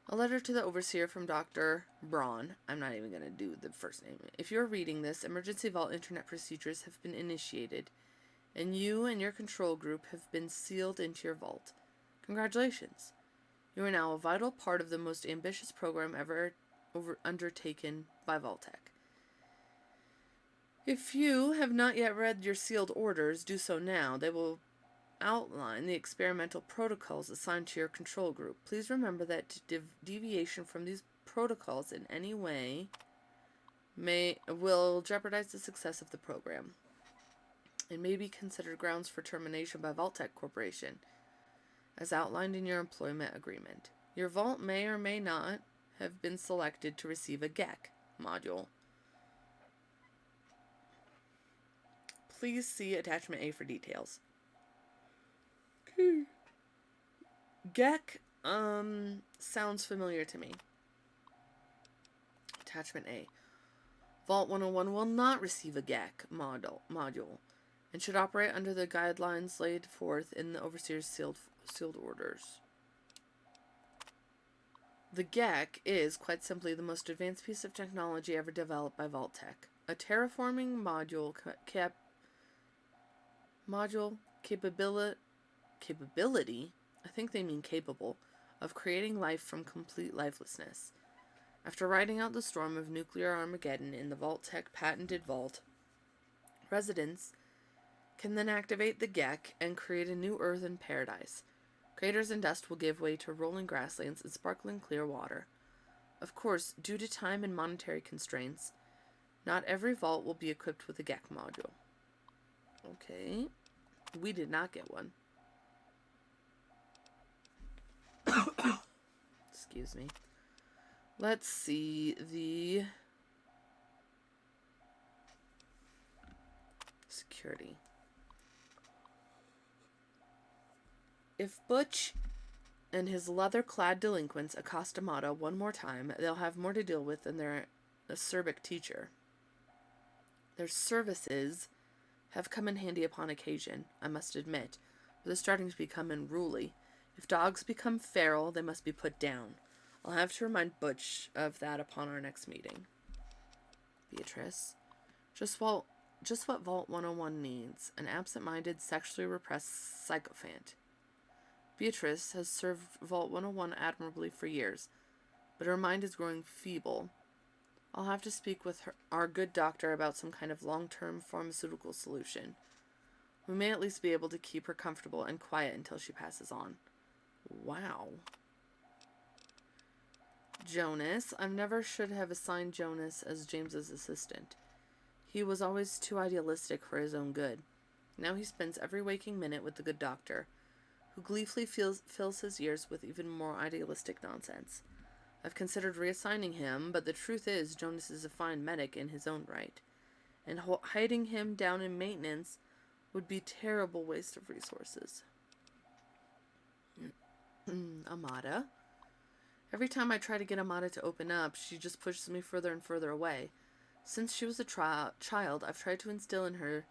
A letter to the Overseer from Dr. Braun. I'm not even going to do the first name. If you're reading this, emergency vault internet procedures have been initiated, and you and your control group have been sealed into your vault. Congratulations. You are now a vital part of the most ambitious program ever undertaken by Vault-Tec. If you have not yet read your sealed orders, do so now. They will outline the experimental protocols assigned to your control group. Please remember that deviation from these protocols in any way will jeopardize the success of the program. It may be considered grounds for termination by Vault-Tec Corporation, as outlined in your employment agreement. Your vault may or may not have been selected to receive a GEC module. Please see attachment A for details. Okay. GEC, sounds familiar to me. Attachment A. Vault 101 will not receive a GEC module and should operate under the guidelines laid forth in the Overseer's sealed orders. The GEC is, quite simply, the most advanced piece of technology ever developed by Vault Tech. A terraforming capability, I think they mean capable, of creating life from complete lifelessness. After riding out the storm of nuclear Armageddon in the Vault Tech patented vault, residents can then activate the GEC and create a new Earth and paradise. Craters and dust will give way to rolling grasslands and sparkling clear water. Of course, due to time and monetary constraints, not every vault will be equipped with a GEC module. Okay. We did not get one. Excuse me. Let's see the security. If Butch and his leather-clad delinquents accost Amata one more time, they'll have more to deal with than their acerbic teacher. Their services have come in handy upon occasion, I must admit, but they're starting to become unruly. If dogs become feral, they must be put down. I'll have to remind Butch of that upon our next meeting. Beatrice. Just what Vault 101 needs. An absent-minded, sexually repressed sycophant. Beatrice has served Vault 101 admirably for years, but her mind is growing feeble. I'll have to speak with our good doctor about some kind of long-term pharmaceutical solution. We may at least be able to keep her comfortable and quiet until she passes on. Wow. Jonas. I never should have assigned Jonas as James's assistant. He was always too idealistic for his own good. Now he spends every waking minute with the good doctor, who gleefully fills his ears with even more idealistic nonsense. I've considered reassigning him, but the truth is Jonas is a fine medic in his own right, and hiding him down in maintenance would be a terrible waste of resources. Amata. Every time I try to get Amata to open up, she just pushes me further and further away. Since she was a child, I've tried to instill in her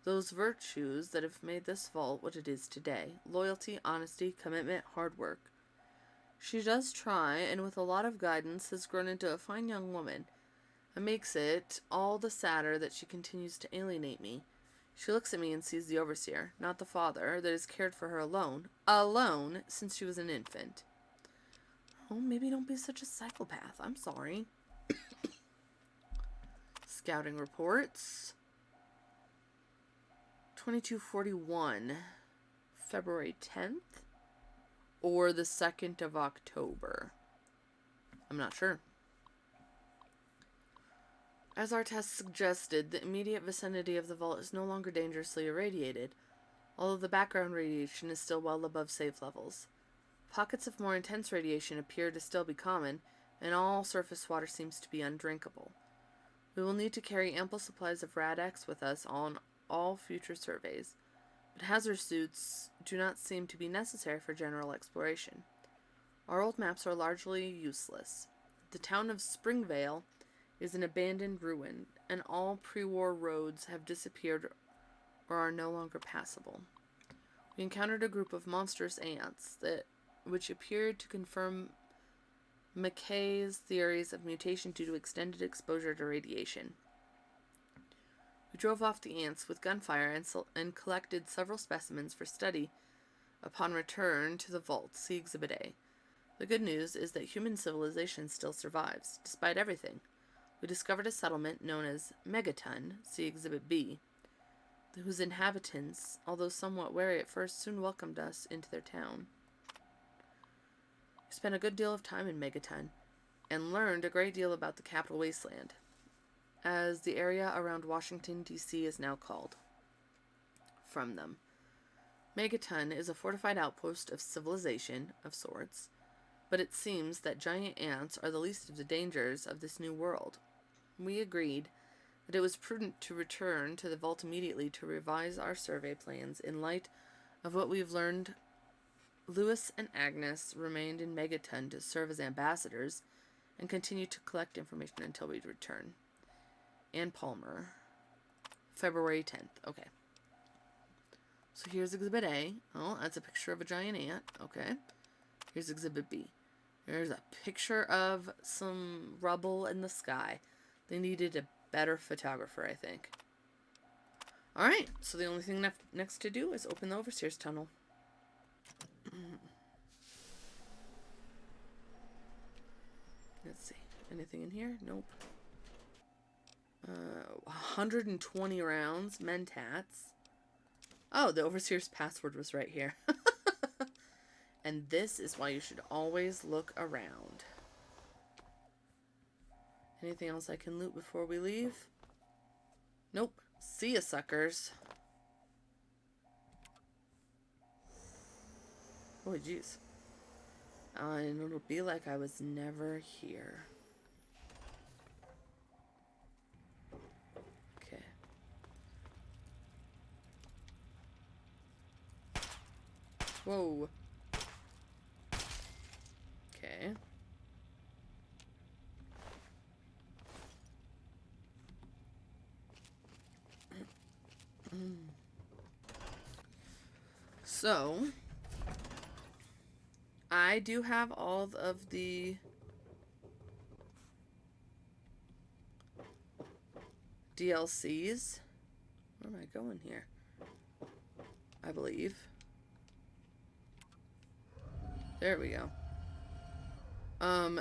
those virtues that have made this vault what it is today. Loyalty, honesty, commitment, hard work. She does try, and with a lot of guidance has grown into a fine young woman. It makes it all the sadder that she continues to alienate me. She looks at me and sees the Overseer, not the father, that has cared for her alone, since she was an infant. Oh, maybe don't be such a psychopath. I'm sorry. Scouting reports. 2241. February 10th? Or the 2nd of October. I'm not sure. As our test suggested, the immediate vicinity of the vault is no longer dangerously irradiated, although the background radiation is still well above safe levels. Pockets of more intense radiation appear to still be common, and all surface water seems to be undrinkable. We will need to carry ample supplies of Rad-X with us on all future surveys, but hazard suits do not seem to be necessary for general exploration. Our old maps are largely useless. The town of Springvale is an abandoned ruin, and all pre-war roads have disappeared or are no longer passable. We encountered a group of monstrous ants which appeared to confirm McKay's theories of mutation due to extended exposure to radiation. We drove off the ants with gunfire and collected several specimens for study upon return to the vault. See Exhibit A. The good news is that human civilization still survives, despite everything. We discovered a settlement known as Megaton, see Exhibit B, whose inhabitants, although somewhat wary at first, soon welcomed us into their town. We spent a good deal of time in Megaton, and learned a great deal about the Capital Wasteland, as the area around Washington, D.C. is now called, from them. Megaton is a fortified outpost of civilization, of sorts, but it seems that giant ants are the least of the dangers of this new world. We agreed that it was prudent to return to the vault immediately to revise our survey plans in light of what we've learned. Lewis and Agnes remained in Megaton to serve as ambassadors, and continue to collect information until we return. Ann Palmer. February 10th. Okay. So here's Exhibit A. Oh, that's a picture of a giant ant. Okay. Here's Exhibit B. There's a picture of some rubble in the sky. They needed a better photographer, I think. Alright, so the only thing next to do is open the Overseer's tunnel. Let's see. Anything in here? Nope. 120 rounds. Mentats. Oh, the Overseer's password was right here. And this is why you should always look around. Anything else I can loot before we leave? Nope. See ya, suckers. Oh, jeez. And it'll be like I was never here. Okay. Whoa. Okay. So, I do have all of the DLCs. Where am I going here? I believe. There we go.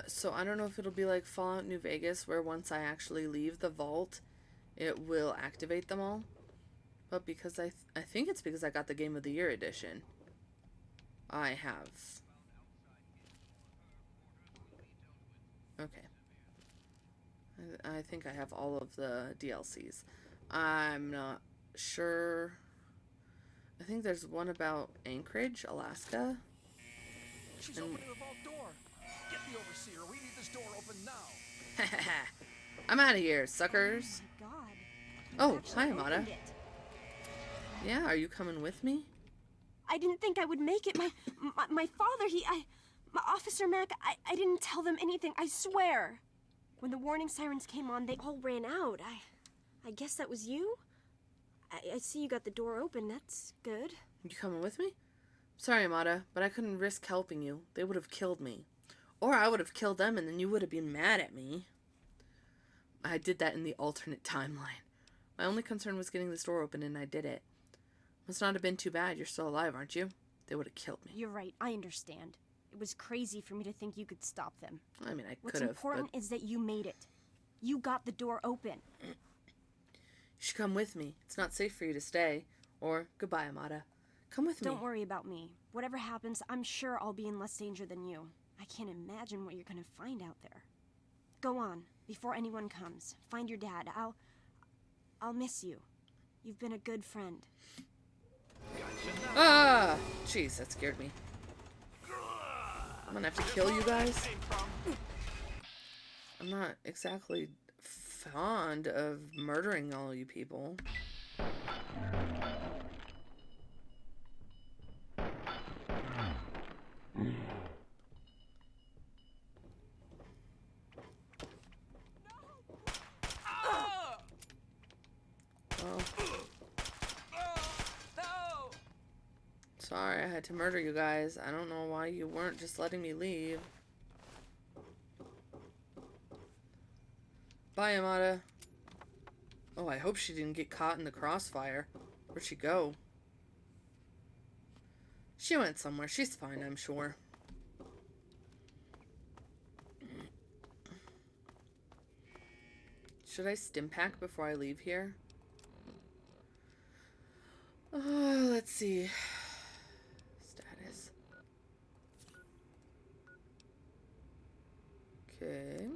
So I don't know if it'll be like Fallout New Vegas, where once I actually leave the vault, it will activate them all. But because I think it's because I got the Game of the Year edition. I have. Okay. I think I have all of the DLCs. I'm not sure. I think there's one about Anchorage, Alaska. She's opening the vault door. Get the Overseer. We need this door open now. I'm out of here, suckers. Oh my God. Oh, Actually hi, Amada. opened it. Yeah, are you coming with me? I didn't think I would make it. My father, Officer Mac, I didn't tell them anything, I swear. When the warning sirens came on, they all ran out. I guess that was you? I see you got the door open, that's good. You coming with me? Sorry, Amada, but I couldn't risk helping you. They would have killed me. Or I would have killed them and then you would have been mad at me. I did that in the alternate timeline. My only concern was getting this door open and I did it. Must not have been too bad. You're still alive, aren't you? They would have killed me. You're right, I understand. It was crazy for me to think you could stop them. I mean, I could What's have. important is that you made it. You got the door open. You should come with me. It's not safe for you to stay. Or, goodbye, Amada. Come with me. Don't worry about me. Whatever happens, I'm sure I'll be in less danger than you. I can't imagine what you're gonna find out there. Go on, before anyone comes. Find your dad. I'll miss you. You've been a good friend. Ah! Jeez, that scared me. I'm gonna have to kill you guys. I'm not exactly fond of murdering all you people. Sorry, I had to murder you guys. I don't know why you weren't just letting me leave. Bye, Amada. Oh, I hope she didn't get caught in the crossfire. Where'd she go? She went somewhere. She's fine, I'm sure. Should I stim pack before I leave here? Oh, let's see. Status. Okay.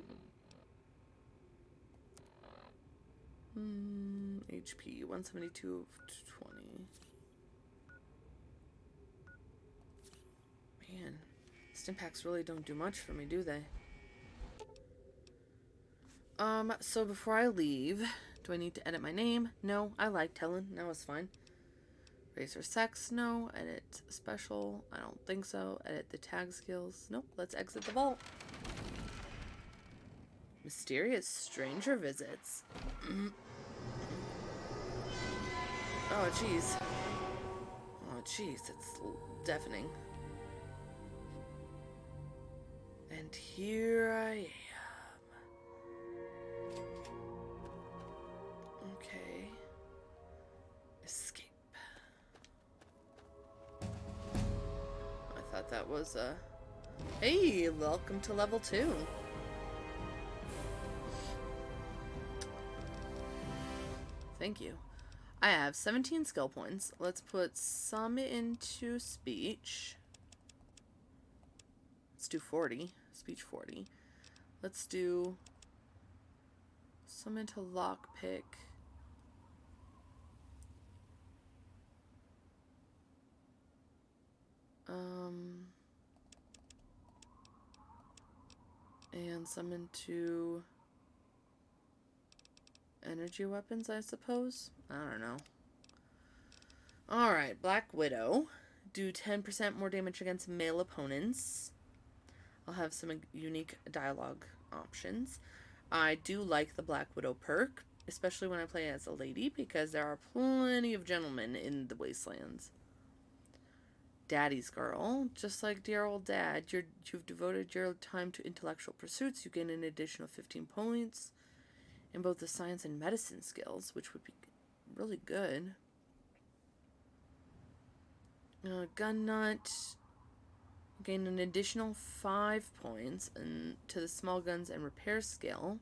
HP 172 of 20. Man, stim packs really don't do much for me, do they? So before I leave, do I need to edit my name? No, I liked Helen. That was fine. Race or sex? No. Edit special? I don't think so. Edit the tag skills? Nope. Let's exit the vault. Mysterious stranger visits. Oh, jeez. Oh, jeez, it's deafening. And here I am. Okay. Escape. I thought that was a... Hey, welcome to level 2. Thank you. I have 17 skill points. Let's put some into speech. Let's do 40. Speech 40. Let's do some into lockpick. And some into energy weapons, I suppose. I don't know. Alright, Black Widow. Do 10% more damage against male opponents. I'll have some unique dialogue options. I do like the Black Widow perk, especially when I play as a lady, because there are plenty of gentlemen in the Wastelands. Daddy's Girl. Just like dear old dad, you've devoted your time to intellectual pursuits. You gain an additional 15 points in both the science and medicine skills, which would be really good. Gun Nut. Gain an additional 5 points to the small guns and repair skill.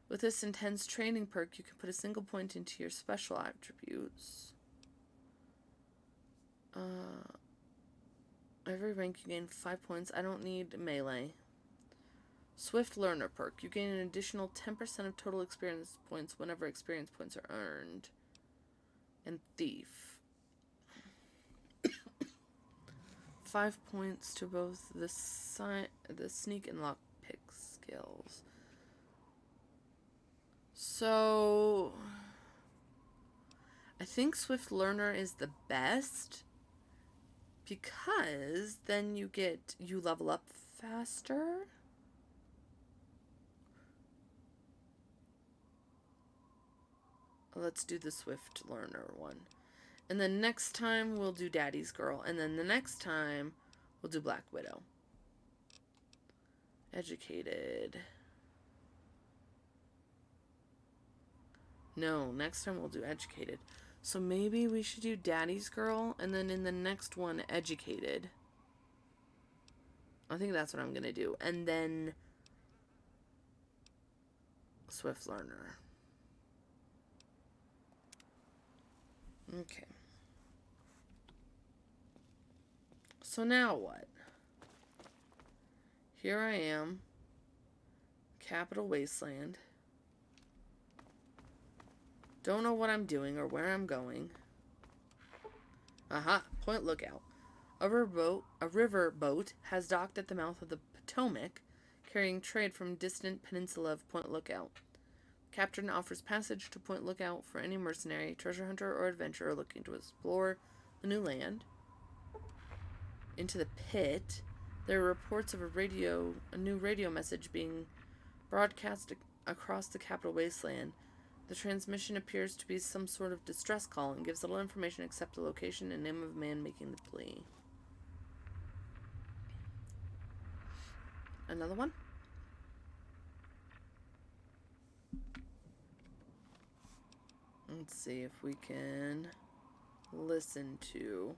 With this intense training perk, you can put a single point into your special attributes. Every rank you gain 5 points. I don't need melee. Swift Learner perk. You gain an additional 10% of total experience points whenever experience points are earned. And Thief. 5 points to both the sneak and lockpick skills. So I think Swift Learner is the best because then you level up faster. Let's do the Swift Learner one. And then next time we'll do Daddy's Girl. And then the next time we'll do Black Widow. Educated. No, next time we'll do Educated. So maybe we should do Daddy's Girl. And then in the next one, Educated. I think that's what I'm going to do. And then Swift Learner. Okay. So now what? Here I am. Capital Wasteland. Don't know what I'm doing or where I'm going. Aha! Point Lookout. A river boat has docked at the mouth of the Potomac, carrying trade from distant peninsula of Point Lookout. Captain offers passage to Point Lookout for any mercenary, treasure hunter, or adventurer looking to explore the new land. Into the pit, there are reports of a new radio message being broadcast across the Capital Wasteland. The transmission appears to be some sort of distress call and gives little information except the location and name of a man making the plea. Another one? Let's see if we can listen to...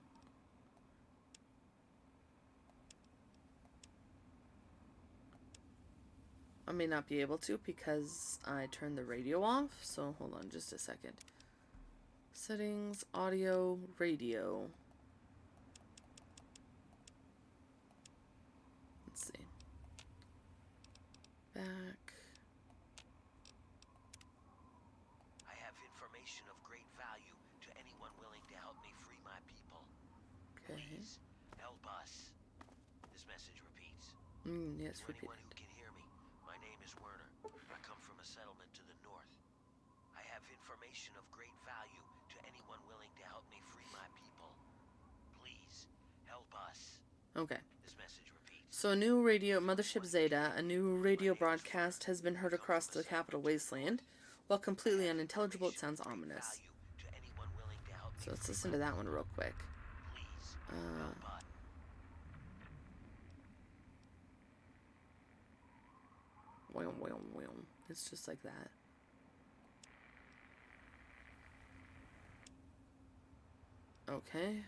I may not be able to because I turned the radio off, so hold on just a second. Settings, audio, radio. Let's see. Back. I have information of great value to anyone willing to help me free my people. Okay. Please help us. This message repeats. Yes, to repeat. anyone who can hear me, my name is Werner. I come from a settlement to the north. I have information of great value to anyone willing to help me free my people. Please help us. Okay. This message repeats. So a new radio, Mothership Zeta, a new radio broadcast has been heard across the capital wasteland. While completely unintelligible, it sounds ominous. So let's listen to that one real quick. It's just like that. Okay.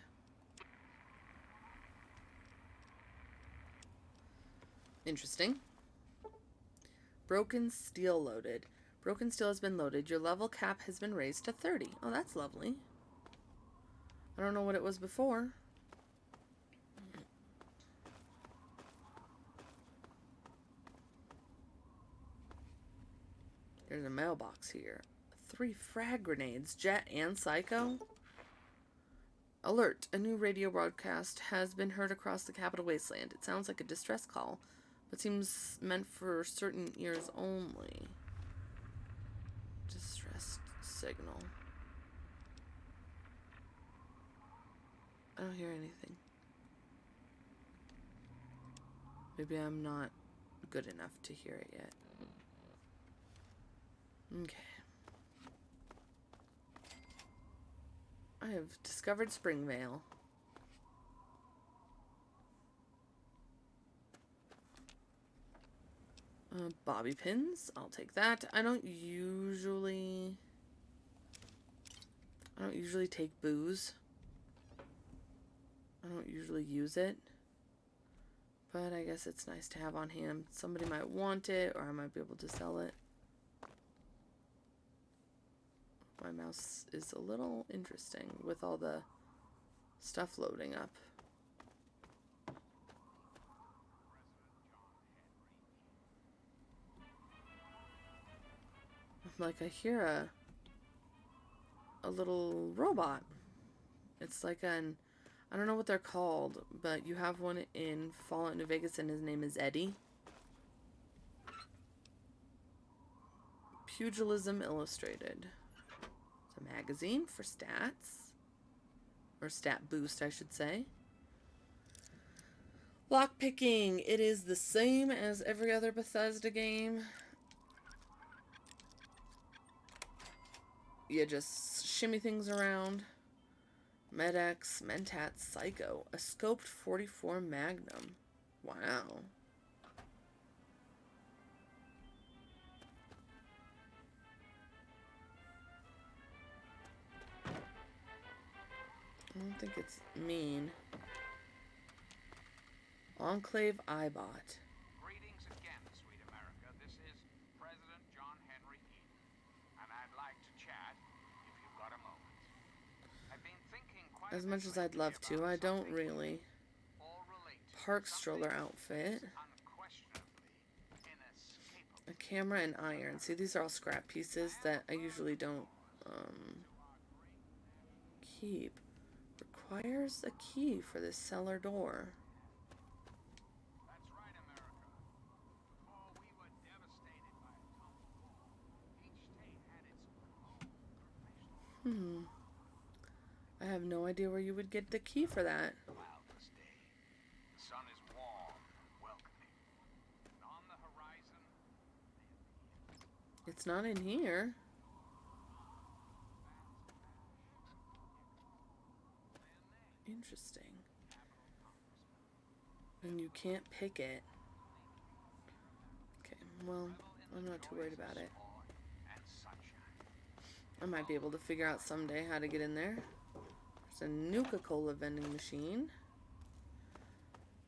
Interesting. Broken steel loaded. Broken steel has been loaded. Your level cap has been raised to 30. Oh, that's lovely. I don't know what it was before. There's a mailbox here. 3 frag grenades. Jet and Psycho. Alert. A new radio broadcast has been heard across the capital wasteland. It sounds like a distress call, but seems meant for certain ears only. Distress signal. I don't hear anything. Maybe I'm not good enough to hear it yet. Okay. I have discovered Springvale. Bobby pins. I'll take that. I don't usually take booze. I don't usually use it. But I guess it's nice to have on hand. Somebody might want it, or I might be able to sell it. My mouse is a little interesting with all the stuff loading up. Like I hear a little robot. It's like an, I don't know what they're called, but you have one in Fallout New Vegas and his name is Eddie. Pugilism Illustrated. It's a magazine for stats. Or stat boost, I should say. Lockpicking. It is the same as every other Bethesda game. You just shimmy things around. Med-X, Mentat, Psycho. A scoped 44 Magnum. Wow. I don't think it's mean. Enclave iBot. Greetings again, sweet America. This is President John Henry Eden, and I'd like to chat if you've got a moment. I've been thinking quite As much as I'd love to, I don't really. Park stroller outfit. A camera and iron. See, these are all scrap pieces that I usually don't keep. Requires a key for this cellar door. I have no idea where you would get the key for that. The sun is warm and welcoming. And on the horizon, It's not in here. Interesting. And you can't pick it. Okay, well, I'm not too worried about it. I might be able to figure out someday how to get in there. There's a Nuka-Cola vending machine.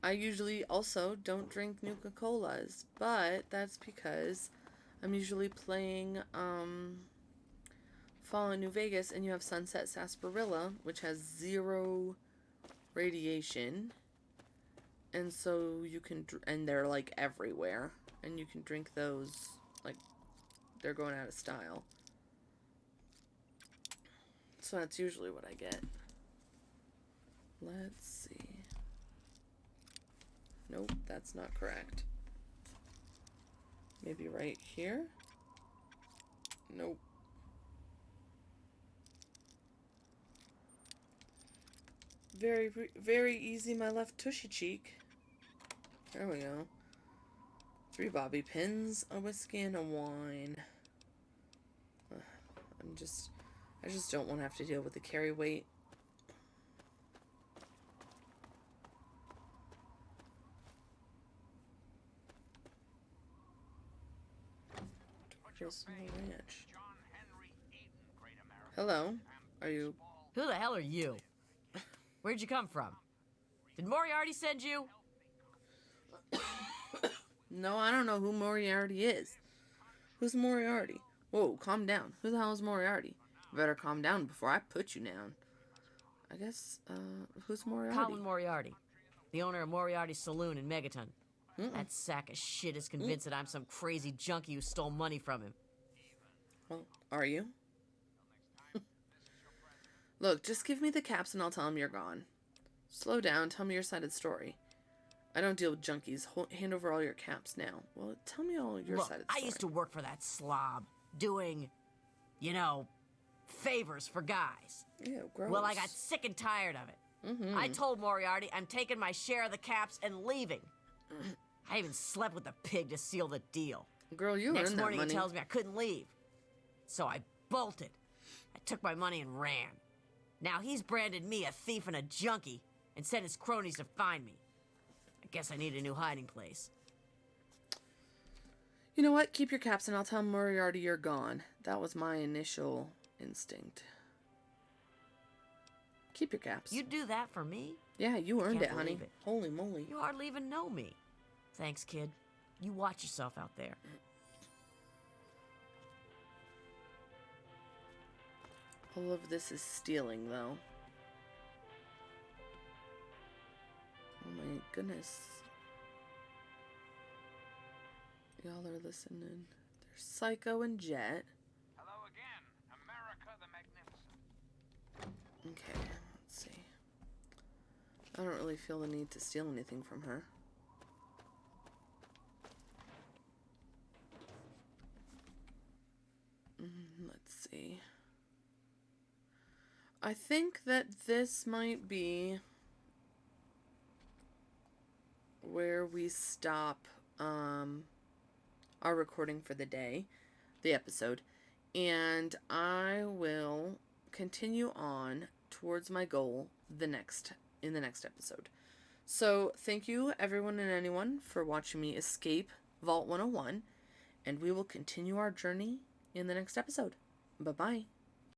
I usually also don't drink Nuka-Colas, but that's because I'm usually playing Fallout New Vegas and you have Sunset Sarsaparilla, which has 0 radiation. And so you can, and they're like everywhere. And you can drink those, like, they're going out of style. So that's usually what I get. Let's see. Nope, that's not correct. Maybe right here? Nope. Very, very easy, my left tushy cheek. There we go. 3 bobby pins, a whiskey, and a wine. I just don't want to have to deal with the carry weight. Ranch. Hello, are you? Who the hell are you? Where'd you come from? Did Moriarty send you? No, I don't know who Moriarty is. Who's Moriarty? Whoa, calm down. Who the hell is Moriarty? Better calm down before I put you down. I guess, who's Moriarty? Colin Moriarty, the owner of Moriarty's Saloon in Megaton. That sack of shit is convinced that I'm some crazy junkie who stole money from him. Well, are you? Look, just give me the caps and I'll tell him you're gone. Slow down, tell me your side of the story. I don't deal with junkies. Hand over all your caps now. Well, tell me all your side of the story. I used to work for that slob, doing, you know, favors for guys. Ew, gross. Well, I got sick and tired of it. I told Moriarty I'm taking my share of the caps and leaving. I even slept with the pig to seal the deal. Girl, you Next earned that morning money. he tells me I couldn't leave. So I bolted. I took my money and ran. Now he's branded me a thief and a junkie and sent his cronies to find me. I guess I need a new hiding place. You know what? Keep your caps and I'll tell Moriarty you're gone. That was my initial instinct. Keep your caps. You do that for me? Yeah, you earned Can't it, honey. believe it. Holy moly. You hardly even know me. Thanks, kid. You watch yourself out there. All of this is stealing, though. Oh my goodness. Y'all are listening. There's Psycho and Jet. Hello again, America the Magnificent. Okay, let's see. I don't really feel the need to steal anything from her. Let's see. I think that this might be where we stop our recording for the day, the episode, and I will continue on towards my goal in the next episode. So thank you everyone and anyone for watching me escape Vault 101, and we will continue our journey in the next episode. Bye-bye.